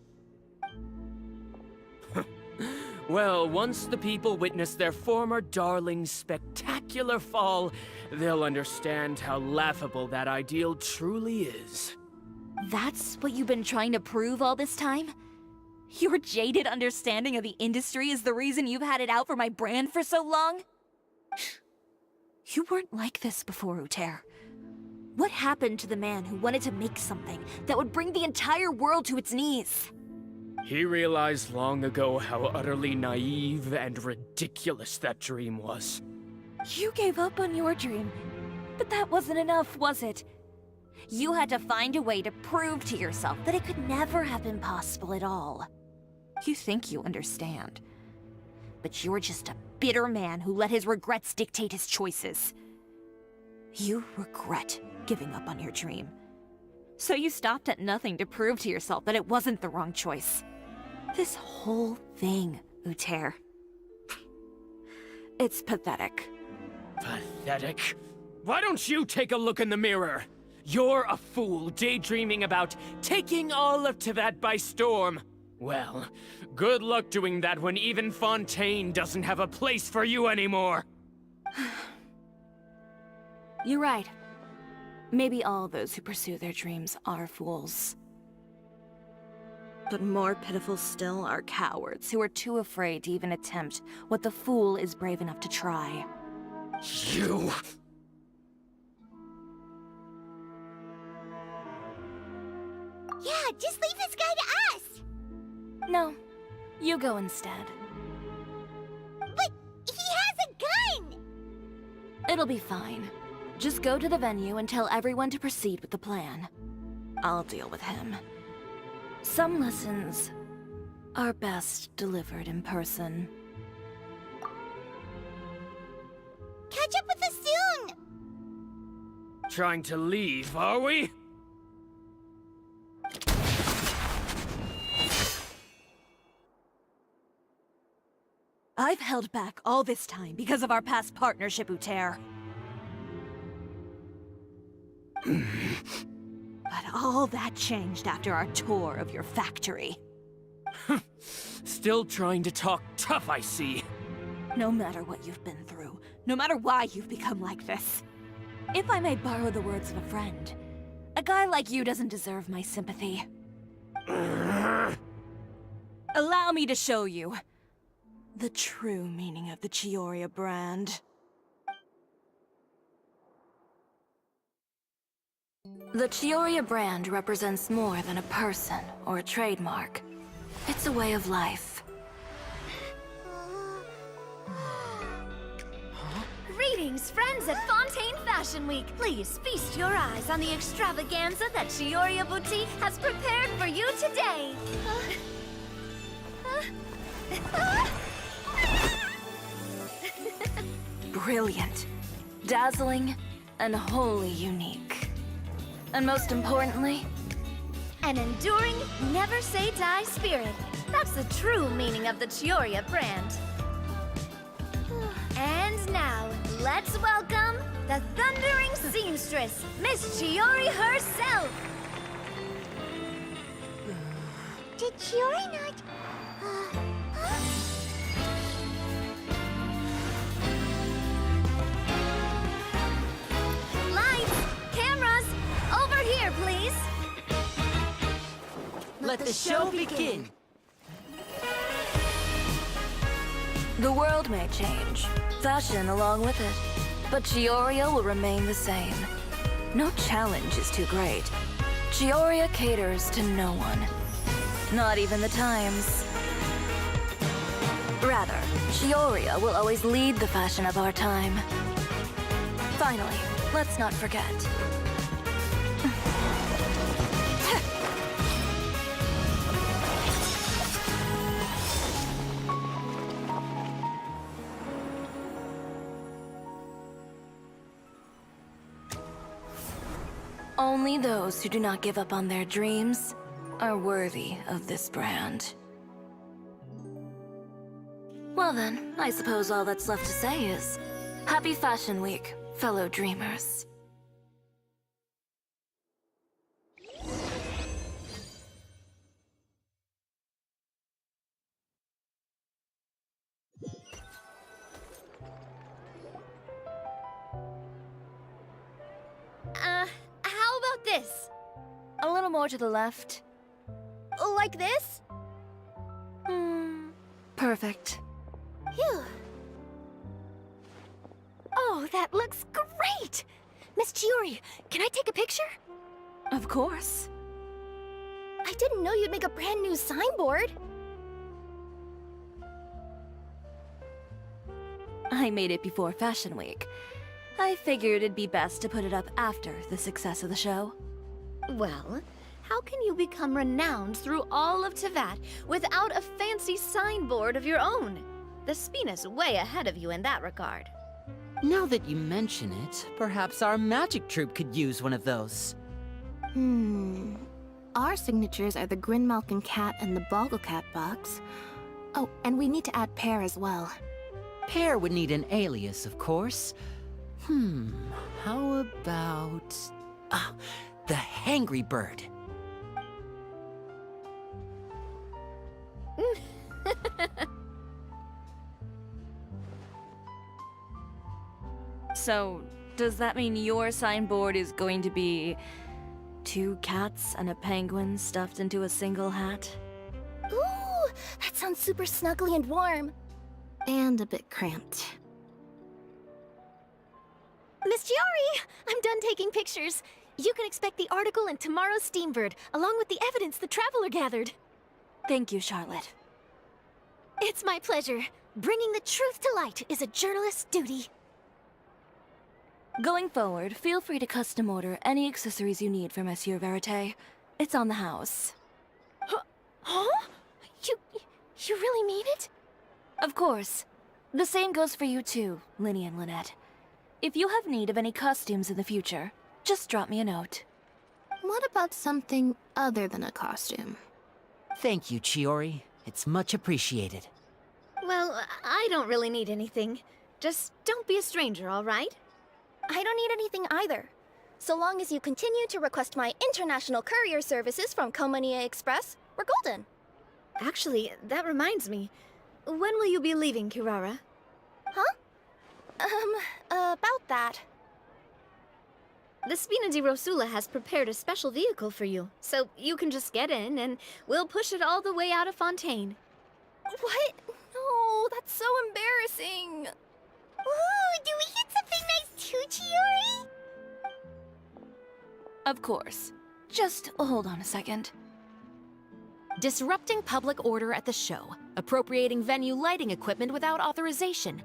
Well, once the people witness their former darling's spectacular fall, they'll understand how laughable that ideal truly is. That's what you've been trying to prove all this time? Your jaded understanding of the industry is the reason you've had it out for my brand for so long? You weren't like this before, Uter. What happened to the man who wanted to make something that would bring the entire world to its knees? He realized long ago how utterly naive and ridiculous that dream was. You gave up on your dream, but that wasn't enough, was it? You had to find a way to prove to yourself that it could never have been possible at all. You think you understand, but you're just a bitter man who let his regrets dictate his choices. You regret giving up on your dream. So you stopped at nothing to prove to yourself that it wasn't the wrong choice. This whole thing, Uter. It's pathetic. Pathetic? Why don't you take a look in the mirror? You're a fool daydreaming about taking all of Tibet by storm. Well, good luck doing that when even Fontaine doesn't have a place for you anymore. You're right. Maybe all those who pursue their dreams are fools. But more pitiful still are cowards who are too afraid to even attempt what the fool is brave enough to try. You... Yeah, just leave this guy to us! No, you go instead. But he has a gun! It'll be fine. Just go to the venue and tell everyone to proceed with the plan. I'll deal with him. Some lessons are best delivered in person. Catch up with us soon! Trying to leave, are we? I've held back all this time because of our past partnership, Uter. But all that changed after our tour of your factory. Still trying to talk tough, I see. No matter what you've been through, no matter why you've become like this. If I may borrow the words of a friend, a guy like you doesn't deserve my sympathy. Allow me to show you the true meaning of the Chiori brand. The Chiori brand represents more than a person or a trademark. It's a way of life. Greetings, friends at Fontaine Fashion Week. Please feast your eyes on the extravaganza that Chiori Boutique has prepared for you today. Brilliant, dazzling, and wholly unique. And most importantly, An enduring, never-say-die spirit. That's the true meaning of the Chiori brand. And now, let's welcome the thundering seamstress, Miss Chiori herself! Did Chiori not... Lights! Cameras! Over here, please! Let the show begin! the world may change, fashion along with it, but Chiori will remain the same. No challenge is too great. Chiori caters to no one, not even the times. Rather, Chiori will always lead the fashion of our time. Finally, let's not forget. Only those who do not give up on their dreams are worthy of this brand. Well then, I suppose all that's left to say is, Happy Fashion Week, fellow dreamers. this? A little more to the left. Like this? Perfect. Phew. Oh, that looks great! Miss Chiori, can I take a picture? Of course. I didn't know you'd make a brand new signboard. I made it before Fashion Week. I figured it'd be best to put it up after the success of the show. Well, how can you become renowned through all of Tevat without a fancy signboard of your own? The Spina's way ahead of you in that regard. Now that you mention it, perhaps our magic troupe could use one of those. Our signatures are the Grinmalkin cat and the Bogglecat box. Oh, and we need to add Pear as well. Pear would need an alias, of course. How about... the Hangry Bird. So, does that mean your signboard is going to be 2 cats and a penguin stuffed into a single hat? Ooh, that sounds super snuggly and warm. And a bit cramped. Miss Chiori, I'm done taking pictures. You can expect the article in tomorrow's Steambird, along with the evidence the Traveler gathered. Thank you, Charlotte. It's my pleasure. Bringing the truth to light is a journalist's duty. Going forward, feel free to custom order any accessories you need for Monsieur Verite. It's on the house. Huh? You really mean it? Of course. The same goes for you too, Linny and Lynette. If you have need of any costumes in the future, just drop me a note. What about something other than a costume? Thank you, Chiori. It's much appreciated. Well, I don't really need anything. Just don't be a stranger, all right? I don't need anything either. So long as you continue to request my international courier services from Komania Express, we're golden. Actually, that reminds me. When will you be leaving, Kirara? Huh? About that. The Spina di Rosula has prepared a special vehicle for you, so you can just get in and we'll push it all the way out of Fontaine. What? No, that's so embarrassing. Ooh, do we get something nice too, Chiori? Of course. Just hold on a second. Disrupting public order at the show, appropriating venue lighting equipment without authorization,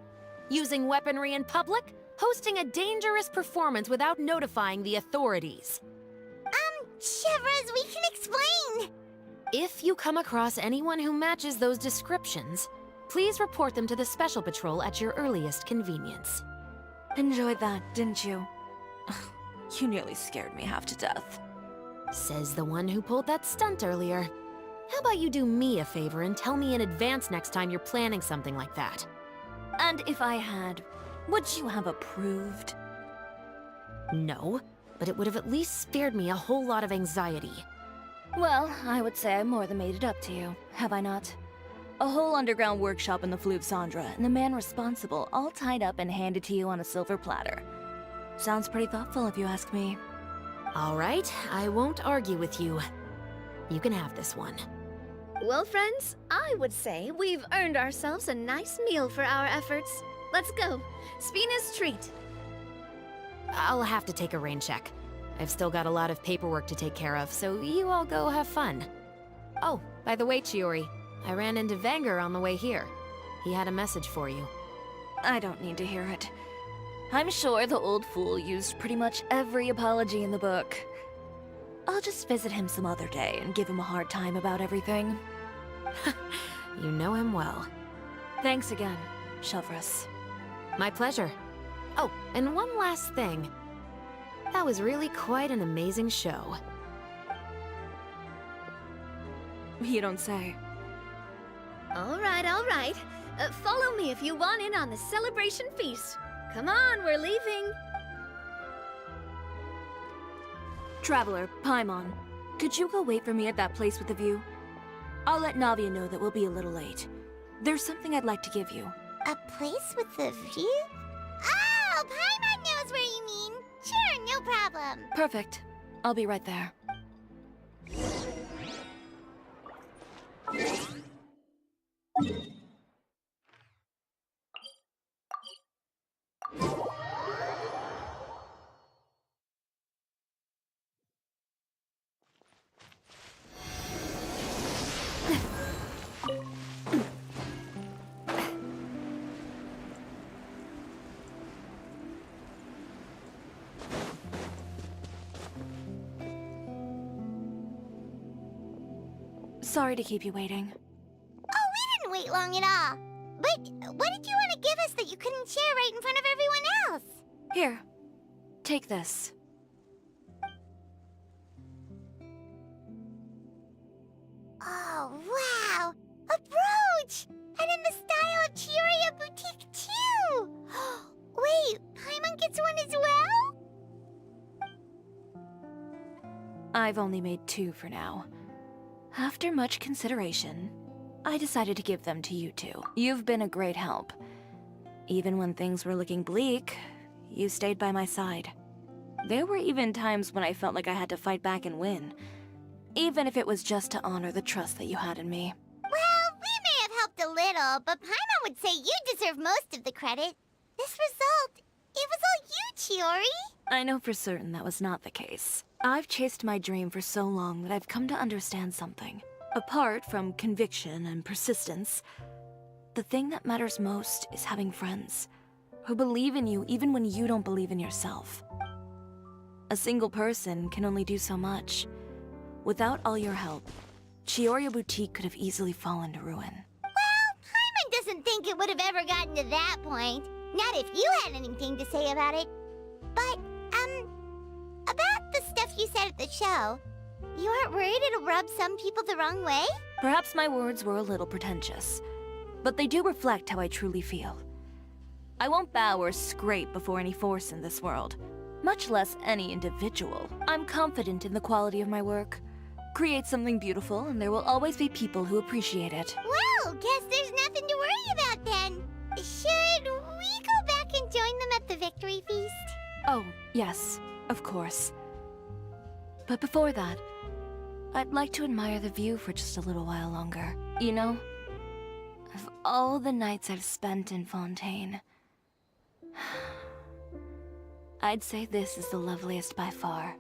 using weaponry in public, hosting a dangerous performance without notifying the authorities. Chevras, we can explain! If you come across anyone who matches those descriptions, please report them to the Special Patrol at your earliest convenience. Enjoyed that, didn't you? You nearly scared me half to death. Says the one who pulled that stunt earlier. How about you do me a favor and tell me in advance next time you're planning something like that? And if I had, would you have approved? No, but it would have at least spared me a whole lot of anxiety. Well, I would say I more than made it up to you, have I not? A whole underground workshop in the Fleuve Sandra, and the man responsible all tied up and handed to you on a silver platter. Sounds pretty thoughtful if you ask me. All right, I won't argue with you. You can have this one. Well, friends, I would say we've earned ourselves a nice meal for our efforts. Let's go. Spina's treat. I'll have to take a rain check. I've still got a lot of paperwork to take care of, so you all go have fun. Oh, by the way, Chiori, I ran into Vanger on the way here. He had a message for you. I don't need to hear it. I'm sure the old fool used pretty much every apology in the book. I'll just visit him some other day and give him a hard time about everything. You know him well. Thanks again, Chevras. My pleasure. Oh, and one last thing. That was really quite an amazing show. You don't say. All right, all right. Follow me if you want in on the celebration feast. Come on, we're leaving. Traveler, Paimon, could you go wait for me at that place with the view? I'll let Navia know that we'll be a little late. There's something I'd like to give you. A place with a view? Oh, Paimon knows where you mean. Sure, no problem. Perfect. I'll be right there. Sorry to keep you waiting. Oh, we didn't wait long at all. But what did you want to give us that you couldn't share right in front of everyone else? Here, take this. Oh, wow! A brooch! And in the style of Chiori Boutique, too! Wait, Paimon gets one as well? I've only made 2 for now. After much consideration, I decided to give them to you two. You've been a great help. Even when things were looking bleak, you stayed by my side. There were even times when I felt like I had to fight back and win, even if it was just to honor the trust that you had in me. Well, we may have helped a little, but Paimon would say you deserve most of the credit. This result, it was all you, Chiori. I know for certain that was not the case. I've chased my dream for so long that I've come to understand something. Apart from conviction and persistence, the thing that matters most is having friends who believe in you even when you don't believe in yourself. A single person can only do so much. Without all your help, Chiori Boutique could have easily fallen to ruin. Well, Paimon doesn't think it would have ever gotten to that point. Not if you had anything to say about it. But, about the stuff you said at the show, you aren't worried it'll rub some people the wrong way? Perhaps my words were a little pretentious, but they do reflect how I truly feel. I won't bow or scrape before any force in this world, much less any individual. I'm confident in the quality of my work. Create something beautiful, and there will always be people who appreciate it. Well, guess there's nothing to worry about then. Should we go back and join them at the victory feast? Oh, yes, of course. But before that, I'd like to admire the view for just a little while longer. You know, of all the nights I've spent in Fontaine, I'd say this is the loveliest by far.